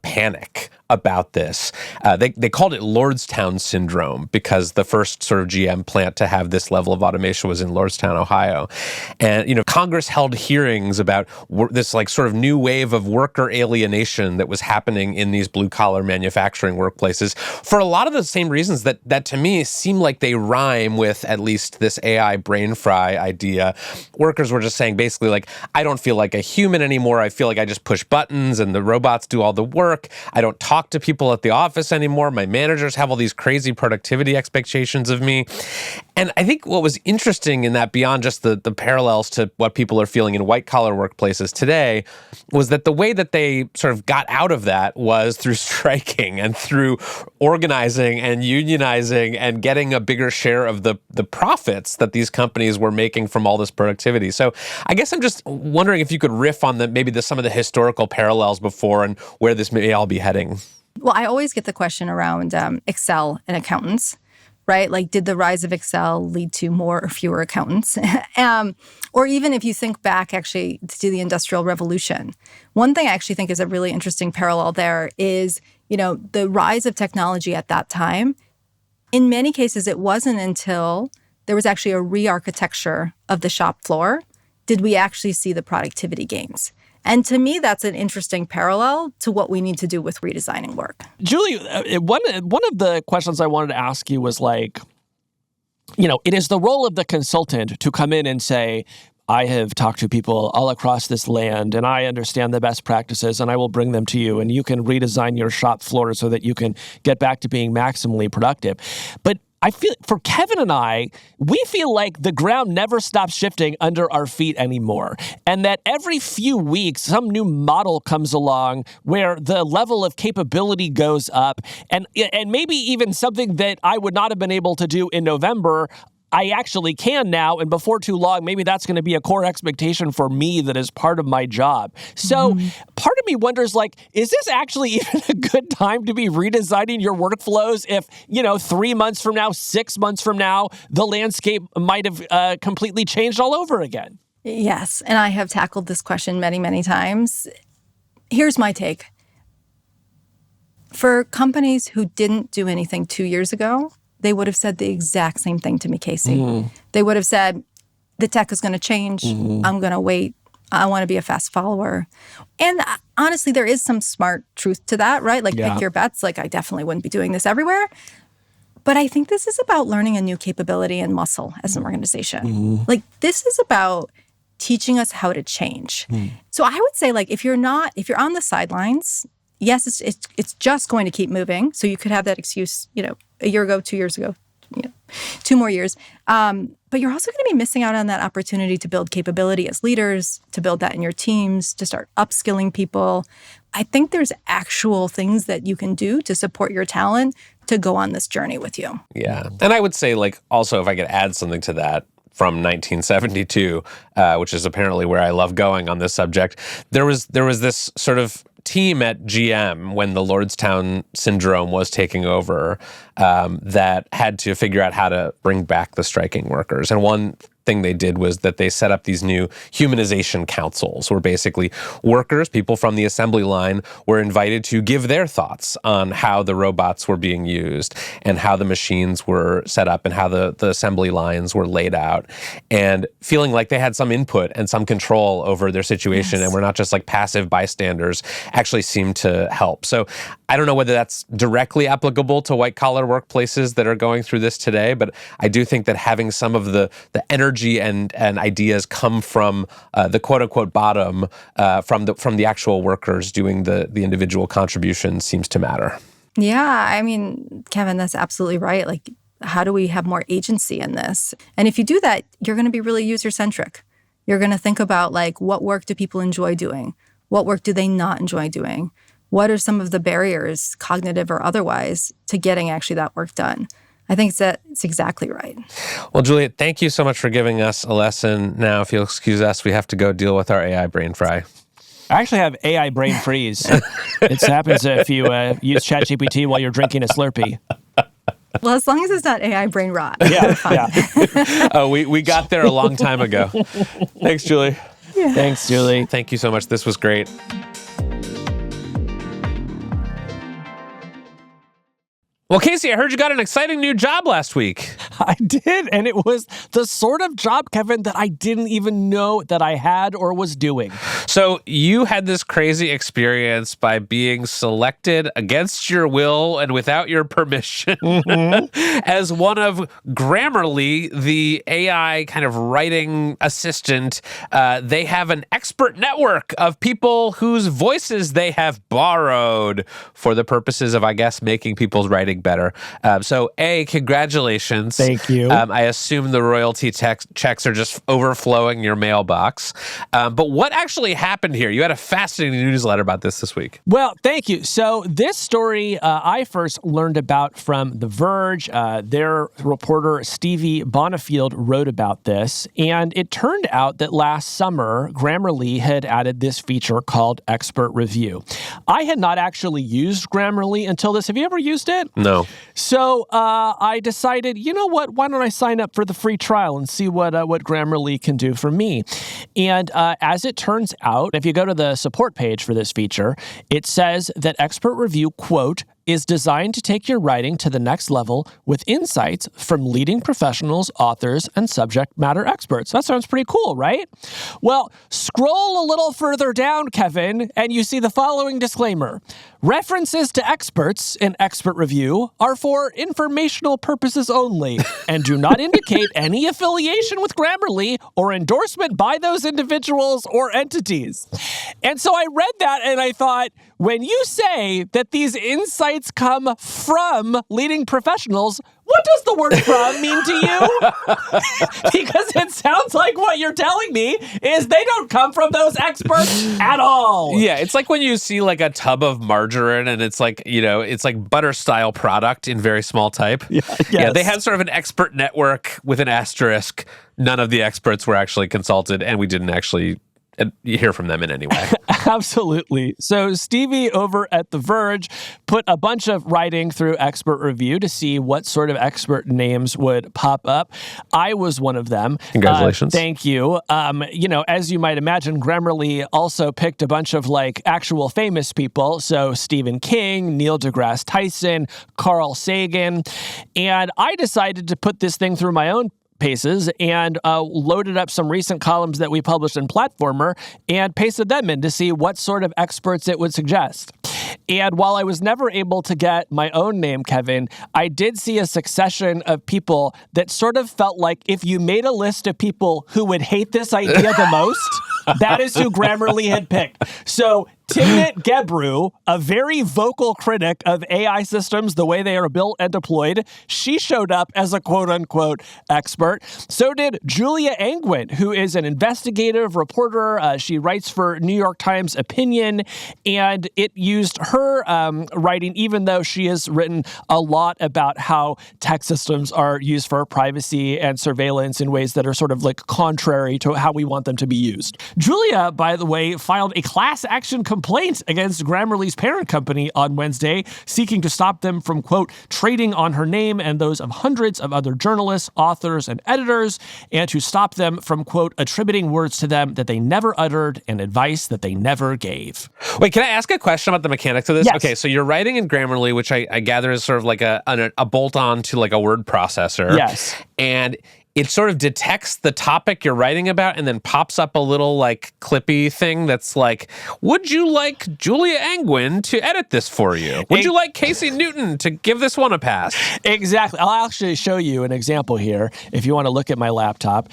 panic about this. They called it Lordstown syndrome because the first sort of GM plant to have this level of automation was in Lordstown, Ohio. And, Congress held hearings about this like sort of new wave of worker alienation that was happening in these blue-collar manufacturing workplaces for a lot of the same reasons that to me seem like they rhyme with at least this AI brain fry idea. Workers were just saying basically like, I don't feel like a human anymore. I feel like I just push buttons and the robots do all the work. I don't talk to people at the office anymore. My managers have all these crazy productivity expectations of me. And I think what was interesting in that, beyond just the parallels to what people are feeling in white-collar workplaces today, was that the way that they sort of got out of that was through striking and through organizing and unionizing and getting a bigger share of the profits that these companies were making from all this productivity. So I guess I'm just wondering if you could riff on some of the historical parallels before and where this may all be heading. Well, I always get the question around Excel and accountants, right? Like, did the rise of Excel lead to more or fewer accountants? Or even if you think back actually to the Industrial Revolution, one thing I actually think is a really interesting parallel there is, the rise of technology at that time. In many cases, it wasn't until there was actually a re-architecture of the shop floor did we actually see the productivity gains. And to me, that's an interesting parallel to what we need to do with redesigning work. Julie, one of the questions I wanted to ask you was like, it is the role of the consultant to come in and say, I have talked to people all across this land and I understand the best practices and I will bring them to you and you can redesign your shop floor so that you can get back to being maximally productive. But I feel for Kevin and I, we feel like the ground never stops shifting under our feet anymore. And that every few weeks, some new model comes along where the level of capability goes up. And maybe even something that I would not have been able to do in November, I actually can now, and before too long, maybe that's going to be a core expectation for me that is part of my job. So part of me wonders, like, is this actually even a good time to be redesigning your workflows if, 3 months from now, 6 months from now, the landscape might have completely changed all over again? Yes, and I have tackled this question many, many times. Here's my take. For companies who didn't do anything 2 years ago, they would have said the exact same thing to me, Casey. They would have said, the tech is going to change. I'm going to wait. I want to be a fast follower. And honestly, there is some smart truth to that, right? Like, pick your bets. Like, I definitely wouldn't be doing this everywhere. But I think this is about learning a new capability and muscle as an organization. Like, this is about teaching us how to change. So I would say, like, if you're on the sidelines, yes, it's just going to keep moving. So you could have that excuse, a year ago, 2 years ago, 2 more years. But you're also going to be missing out on that opportunity to build capability as leaders, to build that in your teams, to start upskilling people. I think there's actual things that you can do to support your talent to go on this journey with you. Yeah. And I would say, like, also, if I could add something to that, from 1972, which is apparently where I love going on this subject, there was this sort of team at GM when the Lordstown syndrome was taking over that had to figure out how to bring back the striking workers. And one thing they did was that they set up these new humanization councils where basically workers, people from the assembly line, were invited to give their thoughts on how the robots were being used and how the machines were set up and how the assembly lines were laid out, and feeling like they had some input and some control over their situation and were not just like passive bystanders actually seemed to help. So I don't know whether that's directly applicable to white-collar workplaces that are going through this today, but I do think that having some of the energy and ideas come from the quote-unquote bottom, from the actual workers doing the individual contributions seems to matter. Yeah, I mean, Kevin, that's absolutely right. Like, how do we have more agency in this? And if you do that, you're going to be really user-centric. You're going to think about, like, what work do people enjoy doing? What work do they not enjoy doing? What are some of the barriers, cognitive or otherwise, to getting actually that work done? I think it's exactly right. Well, Juliet, thank you so much for giving us a lesson. Now, if you'll excuse us, we have to go deal with our AI brain fry. I actually have AI brain freeze. It happens if you use ChatGPT while you're drinking a Slurpee. Well, as long as it's not AI brain rot. Yeah, we're fine. yeah. Oh, we got there a long time ago. Thanks, Julie. Yeah. Thanks, Julie. Thank you so much. This was great. Well, Casey, I heard you got an exciting new job last week. I did, and it was the sort of job, Kevin, that I didn't even know that I had or was doing. So you had this crazy experience by being selected against your will and without your permission as one of Grammarly, the AI kind of writing assistant. They have an expert network of people whose voices they have borrowed for the purposes of, I guess, making people's writing better. So, congratulations. Thank you. I assume the royalty checks are just overflowing your mailbox. But what actually happened here? You had a fascinating newsletter about this week. Well, thank you. So this story I first learned about from The Verge. Their reporter, Stevie Bonifield, wrote about this. And it turned out that last summer, Grammarly had added this feature called Expert Review. I had not actually used Grammarly until this. Have you ever used it? No. So I decided, you know what? Why don't I sign up for the free trial and see what Grammarly can do for me? And as it turns out, if you go to the support page for this feature, it says that Expert Review, quote, is designed to take your writing to the next level with insights from leading professionals, authors, and subject matter experts. That sounds pretty cool, right? Well, scroll a little further down, Kevin, and you see the following disclaimer. References to experts in Expert Review are for informational purposes only and do not indicate any affiliation with Grammarly or endorsement by those individuals or entities. And so I read that and I thought, when you say that these insights come from leading professionals, what does the word from mean to you? Because it sounds like what you're telling me is they don't come from those experts at all. Yeah, it's like when you see like a tub of margarine and it's like, it's like butter style product in very small type. Yeah, they had sort of an expert network with an asterisk. None of the experts were actually consulted, and we didn't actually hear from them in any way. Absolutely. So Stevie over at The Verge put a bunch of writing through Expert Review to see what sort of expert names would pop up. I was one of them. Congratulations. Thank you. As you might imagine, Grammarly also picked a bunch of like actual famous people. So Stephen King, Neil deGrasse Tyson, Carl Sagan. And I decided to put this thing through my own paces and loaded up some recent columns that we published in Platformer and pasted them in to see what sort of experts it would suggest. And while I was never able to get my own name, Kevin, I did see a succession of people that sort of felt like if you made a list of people who would hate this idea the most, that is who Grammarly had picked. So Timnit Gebru, a very vocal critic of AI systems, the way they are built and deployed, she showed up as a quote-unquote expert. So did Julia Angwin, who is an investigative reporter. She writes for New York Times Opinion, and it used her writing, even though she has written a lot about how tech systems are used for privacy and surveillance in ways that are sort of like contrary to how we want them to be used. Julia, by the way, filed a class action complaint against Grammarly's parent company on Wednesday, seeking to stop them from, quote, trading on her name and those of hundreds of other journalists, authors, and editors, and to stop them from, quote, attributing words to them that they never uttered and advice that they never gave. Wait, can I ask a question about the mechanics of this? Yes. Okay, so you're writing in Grammarly, which I gather is sort of like a bolt-on to like a word processor. Yes. And it sort of detects the topic you're writing about and then pops up a little like clippy thing that's like, would you like Julia Angwin to edit this for you? Would you like Casey Newton to give this one a pass? Exactly. I'll actually show you an example here. If you want to look at my laptop,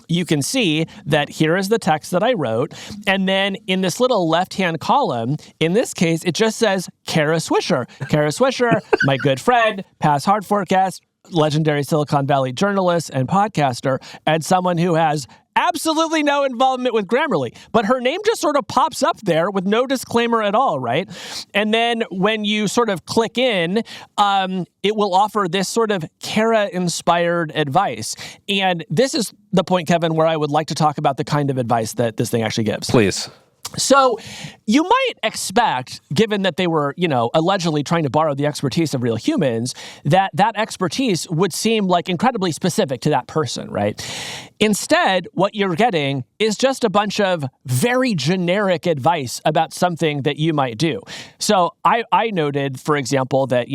you can see that here is the text that I wrote. And then in this little left-hand column, in this case, it just says Kara Swisher. Kara Swisher, my good friend, past hard forecast, legendary Silicon Valley journalist and podcaster, and someone who has absolutely no involvement with Grammarly. But her name just sort of pops up there with no disclaimer at all, right? And then when you sort of click in, it will offer this sort of Kara-inspired advice. And this is the point, Kevin, where I would like to talk about the kind of advice that this thing actually gives. Please. So you might expect, given that they were, allegedly trying to borrow the expertise of real humans, that expertise would seem like incredibly specific to that person, right? Instead, what you're getting is just a bunch of very generic advice about something that you might do. So I noted, for example, that,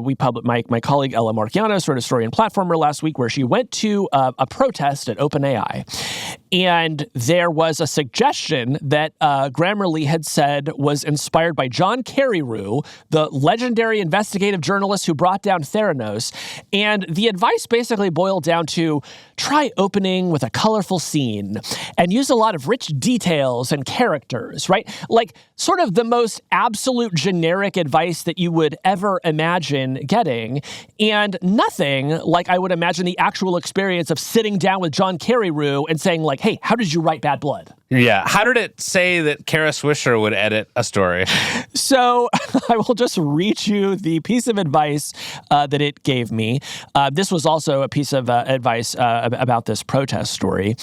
we published, my colleague Ella Marchianos wrote a story in Platformer last week where she went to a protest at OpenAI. And there was a suggestion that Grammarly had said was inspired by John Carreyrou, the legendary investigative journalist who brought down Theranos. And the advice basically boiled down to try opening with a colorful scene and use a lot of rich details and characters, right? Like sort of the most absolute generic advice that you would ever imagine getting, and nothing like I would imagine the actual experience of sitting down with John Carreyrou and saying like, hey, how did you write Bad Blood? Yeah. How did it say that Kara Swisher would edit a story? So I will just read you the piece of advice that it gave me. This was also a piece of advice about this protest story.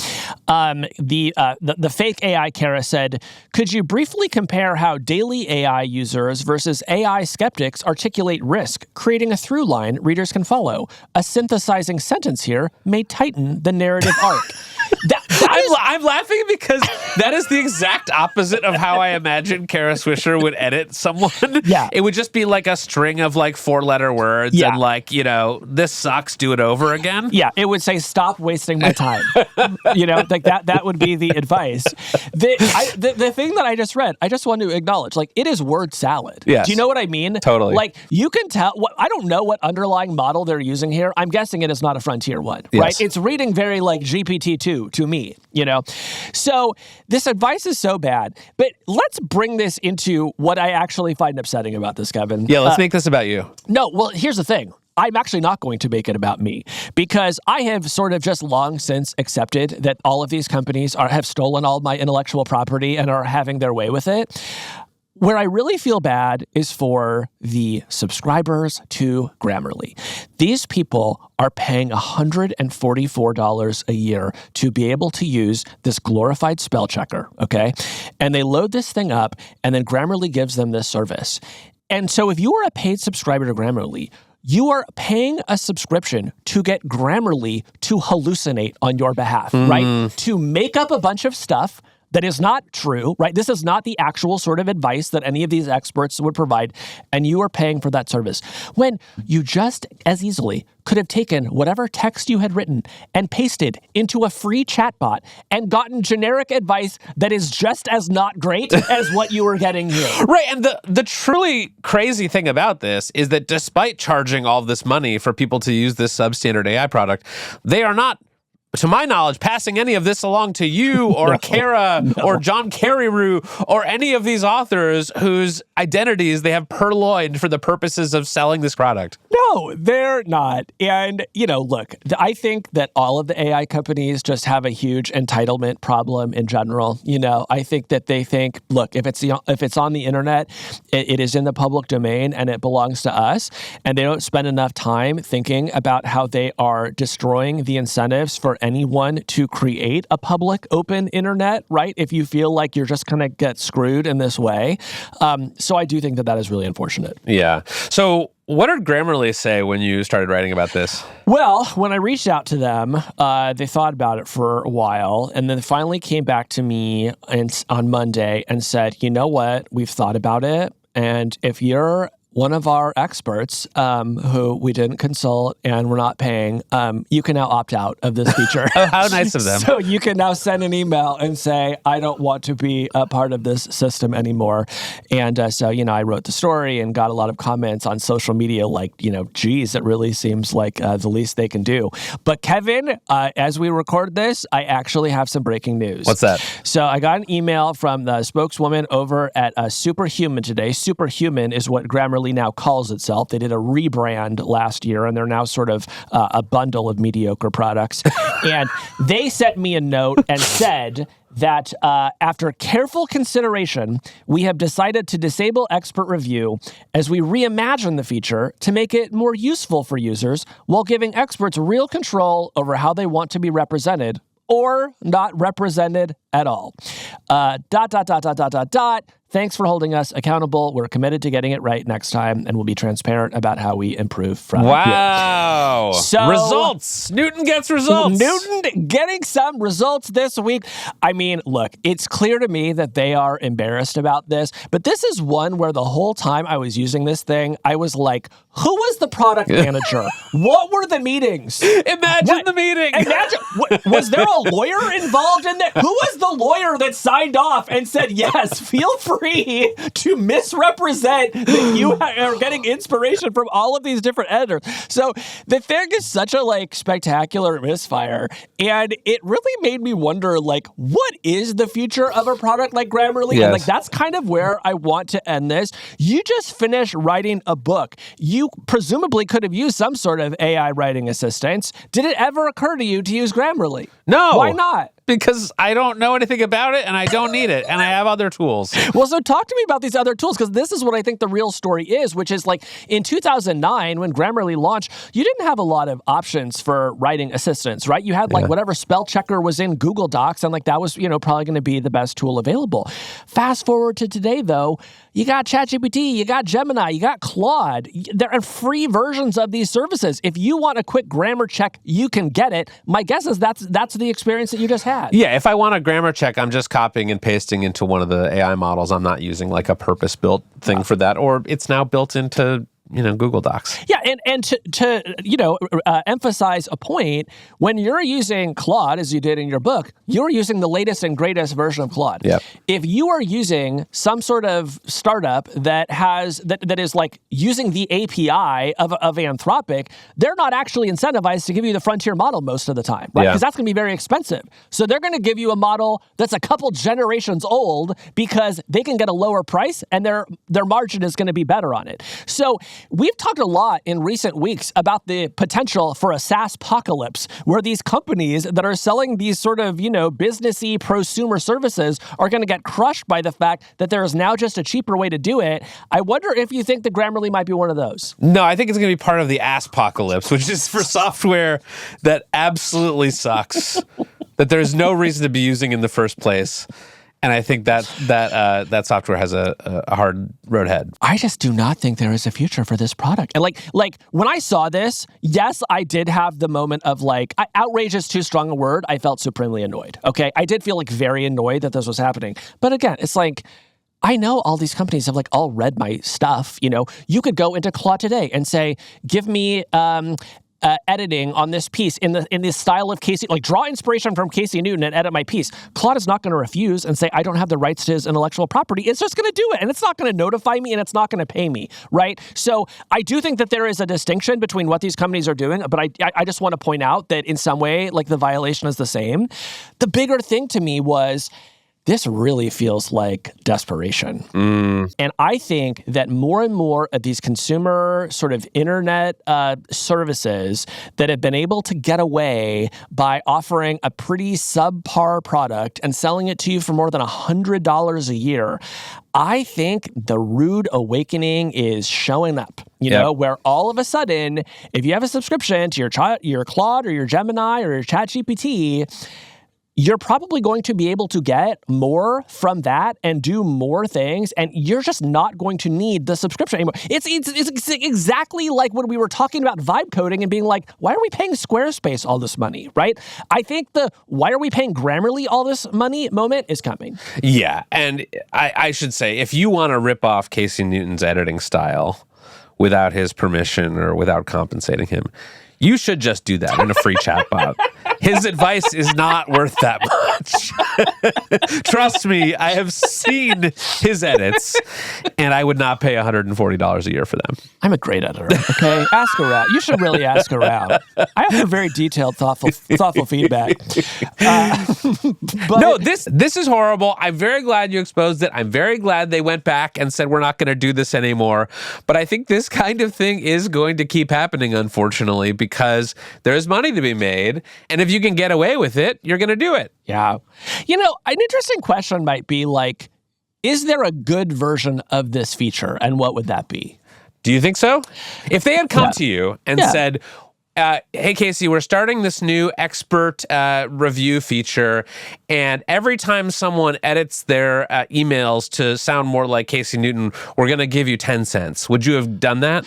The fake AI Kara said, could you briefly compare how daily AI users versus AI skeptics articulate risk, creating a through line readers can follow? A synthesizing sentence here may tighten the narrative arc. I'm laughing because that is the exact opposite of how I imagine Kara Swisher would edit someone. Yeah. It would just be like a string of like 4-letter words and like, this sucks, do it over again. Yeah, it would say, stop wasting my time. Like that would be the advice. The thing that I just read, I just want to acknowledge, like, it is word salad. Yes. Do you know what I mean? Totally. Like, you can tell, I don't know what underlying model they're using here. I'm guessing it is not a frontier one, right? It's reading very like GPT-2 to me, So this advice is so bad, but let's bring this into what I actually find upsetting about this, Kevin. Yeah, let's make this about you. No, well, here's the thing. I'm actually not going to make it about me because I have sort of just long since accepted that all of these companies have stolen all my intellectual property and are having their way with it. Where I really feel bad is for the subscribers to Grammarly. These people are paying $144 a year to be able to use this glorified spell checker, okay? And they load this thing up, and then Grammarly gives them this service. And so if you are a paid subscriber to Grammarly, you are paying a subscription to get Grammarly to hallucinate on your behalf, right? To make up a bunch of stuff that is not true, right? This is not the actual sort of advice that any of these experts would provide, and you are paying for that service. When you just as easily could have taken whatever text you had written and pasted into a free chatbot and gotten generic advice that is just as not great as what you were getting here. Right, and the truly crazy thing about this is that despite charging all this money for people to use this substandard AI product, they are not, to my knowledge, passing any of this along to you or Kara or John Carreyrou or any of these authors whose identities they have purloined for the purposes of selling this product. No, they're not. And, look, I think that all of the AI companies just have a huge entitlement problem in general. I think that they think, look, if it's on the internet, it is in the public domain and it belongs to us. And they don't spend enough time thinking about how they are destroying the incentives for anyone to create a public open internet, right? If you feel like you're just going to get screwed in this way. So I do think that is really unfortunate. Yeah. So what did Grammarly say when you started writing about this? Well, when I reached out to them, they thought about it for a while, and then finally came back to me on Monday and said, you know what, we've thought about it, and if you're one of our experts who we didn't consult and we're not paying, you can now opt out of this feature. Oh, how nice of them. So you can now send an email and say, I don't want to be a part of this system anymore. And so, I wrote the story and got a lot of comments on social media like, geez, it really seems like the least they can do. But Kevin, as we record this, I actually have some breaking news. What's that? So I got an email from the spokeswoman over at Superhuman today. Superhuman is what Grammarly now calls itself. They did a rebrand last year, and they're now sort of a bundle of mediocre products. And they sent me a note and said that after careful consideration, we have decided to disable expert review as we reimagine the feature to make it more useful for users while giving experts real control over how they want to be represented or not represented at all. ... Thanks for holding us accountable. We're committed to getting it right next time, and we'll be transparent about how we improve from here. Wow. So, results. Newton gets results. Newton getting some results this week. I mean, look, it's clear to me that they are embarrassed about this, but this is one where the whole time I was using this thing, I was like, who was the product manager? What were the meetings? Imagine the meeting. Imagine, was there a lawyer involved in that? Who was the lawyer that signed off and said, yes, feel free to misrepresent that you are getting inspiration from all of these different editors? So the thing is such a spectacular misfire, and it really made me wonder, what is the future of a product like Grammarly? Yes. And that's kind of where I want to end this. You just finished writing a book. You presumably could have used some sort of AI writing assistance. Did it ever occur to you to use Grammarly? No. Why not? Because I don't know anything about it, and I don't need it, and I have other tools. Well, so talk to me about these other tools, because this is what I think the real story is, which is in 2009, when Grammarly launched, you didn't have a lot of options for writing assistants, right? You had whatever spell checker was in Google Docs, and that was, probably going to be the best tool available. Fast forward to today, though, you got ChatGPT, you got Gemini, you got Claude. There are free versions of these services. If you want a quick grammar check, you can get it. My guess is that's the experience that you just had. Yeah, if I want a grammar check, I'm just copying and pasting into one of the AI models. I'm not using a purpose-built thing for that, or it's now built into Google Docs. Yeah, and to emphasize a point, when you're using Claude, as you did in your book, you're using the latest and greatest version of Claude. Yep. If you are using some sort of startup that is using the API of Anthropic, they're not actually incentivized to give you the frontier model most of the time, right? Because that's going to be very expensive. So they're going to give you a model that's a couple generations old because they can get a lower price and their margin is going to be better on it. So we've talked a lot in recent weeks about the potential for a SaaS apocalypse, where these companies that are selling these sort of, businessy prosumer services are going to get crushed by the fact that there is now just a cheaper way to do it. I wonder if you think that Grammarly might be one of those. No, I think it's going to be part of the apocalypse, which is for software that absolutely sucks, that there's no reason to be using in the first place. And I think that software has a hard road ahead. I just do not think there is a future for this product. And when I saw this, yes, I did have the moment of outrage is too strong a word. I felt supremely annoyed. Okay, I did feel very annoyed that this was happening. But again, it's I know all these companies have all read my stuff. You could go into Claude today and say, give me editing on this piece in the style of Casey, draw inspiration from Casey Newton and edit my piece. Claude is not going to refuse and say, I don't have the rights to his intellectual property. It's just going to do it, and it's not going to notify me, and it's not going to pay me, right? So I do think that there is a distinction between what these companies are doing, but I just want to point out that in some way, the violation is the same. The bigger thing to me was, this really feels like desperation. And I think that more and more of these consumer sort of internet services that have been able to get away by offering a pretty subpar product and selling it to you for more than $100 a year, I think the rude awakening is showing up, where all of a sudden, if you have a subscription to your Claude or your Gemini or your ChatGPT, you're probably going to be able to get more from that and do more things, and you're just not going to need the subscription anymore. It's exactly like when we were talking about vibe coding and being like, why are we paying Squarespace all this money, right? I think the why are we paying Grammarly all this money moment is coming. Yeah, and I should say, if you want to rip off Casey Newton's editing style without his permission or without compensating him, you should just do that in a free chatbot. His advice is not worth that much. Trust me, I have seen his edits, and I would not pay $140 a year for them. I'm a great editor, okay? Ask around. You should really ask around. I offer very detailed, thoughtful feedback. But no, this is horrible. I'm very glad you exposed it. I'm very glad they went back and said, we're not going to do this anymore. But I think this kind of thing is going to keep happening, unfortunately, because there's money to be made. And if you can get away with it, you're going to do it. Yeah. An interesting question might be is there a good version of this feature? And what would that be? Do you think so? If they had come to you and said, Hey, Casey, we're starting this new expert review feature, and every time someone edits their emails to sound more like Casey Newton, we're going to give you 10 cents. Would you have done that?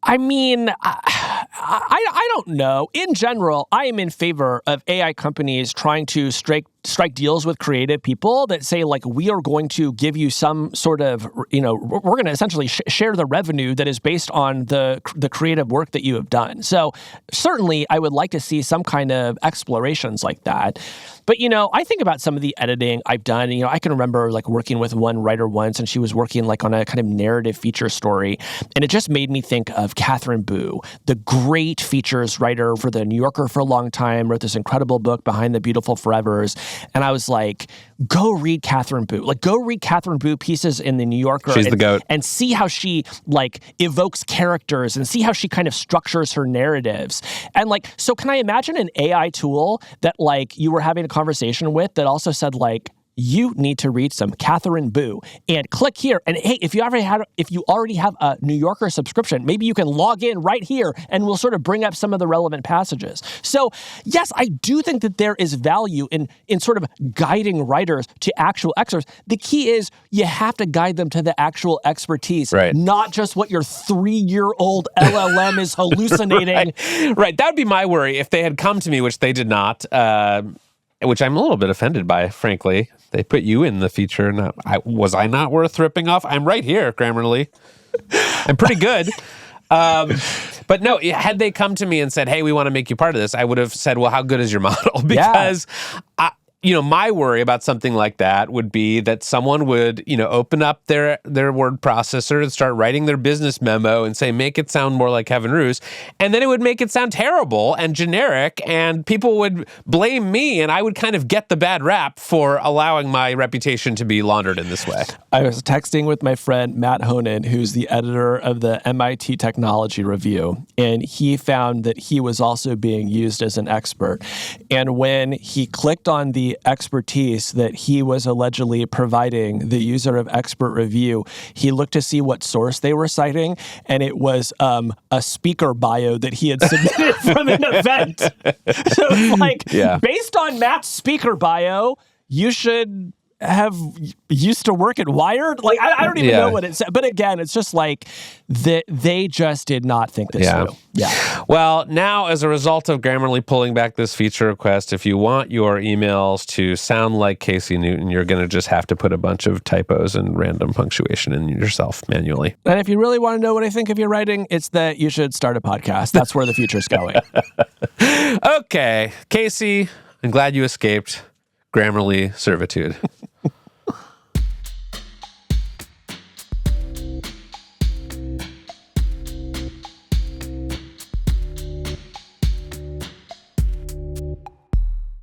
I mean, I don't know. In general, I am in favor of AI companies trying to strike deals with creative people that say, like, we are going to give you some sort of, we're going to essentially share the revenue that is based on the creative work that you have done. So certainly I would like to see some kind of explorations like that. But, I think about some of the editing I've done. I can remember like working with one writer once, and she was working like on a kind of narrative feature story. And it just made me think of Catherine Boo, the great features writer for The New Yorker for a long time, wrote this incredible book, Behind the Beautiful Forevers. And I was like, go read Catherine Boo. Like, go read Catherine Boo pieces in The New Yorker. She's the GOAT. And see how she, like, evokes characters and see how she kind of structures her narratives. And, like, so can I imagine an AI tool that, like, you were having a conversation with that also said, like, you need to read some Catherine Boo and click here. And hey, if you already have a New Yorker subscription, maybe you can log in right here and we'll sort of bring up some of the relevant passages. So yes, I do think that there is value in sort of guiding writers to actual experts. The key is you have to guide them to the actual expertise, right? Not just what your 3-year-old LLM is hallucinating. Right. That would be my worry if they had come to me, which they did not, which I'm a little bit offended by, frankly. They put you in the feature. Was I not worth ripping off? I'm right here, Grammarly. I'm pretty good. But no, had they come to me and said, hey, we want to make you part of this, I would have said, well, how good is your model? Because my worry about something like that would be that someone would, open up their word processor and start writing their business memo and say, make it sound more like Kevin Roose. And then it would make it sound terrible and generic, and people would blame me, and I would kind of get the bad rap for allowing my reputation to be laundered in this way. I was texting with my friend Matt Honan, who's the editor of the MIT Technology Review, and he found that he was also being used as an expert. And when he clicked on the expertise that he was allegedly providing the user of expert review, he looked to see what source they were citing, and it was a speaker bio that he had submitted from an event. So it's like, based on Matt's speaker bio, you should have used to work at Wired. Like, I don't even know what it said. But again, it's just like they just did not think this through. Yeah. Well, now as a result of Grammarly pulling back this feature request, if you want your emails to sound like Casey Newton, you're going to just have to put a bunch of typos and random punctuation in yourself manually. And if you really want to know what I think of your writing, it's that you should start a podcast. That's where the future's going. Okay. Casey, I'm glad you escaped Grammarly servitude.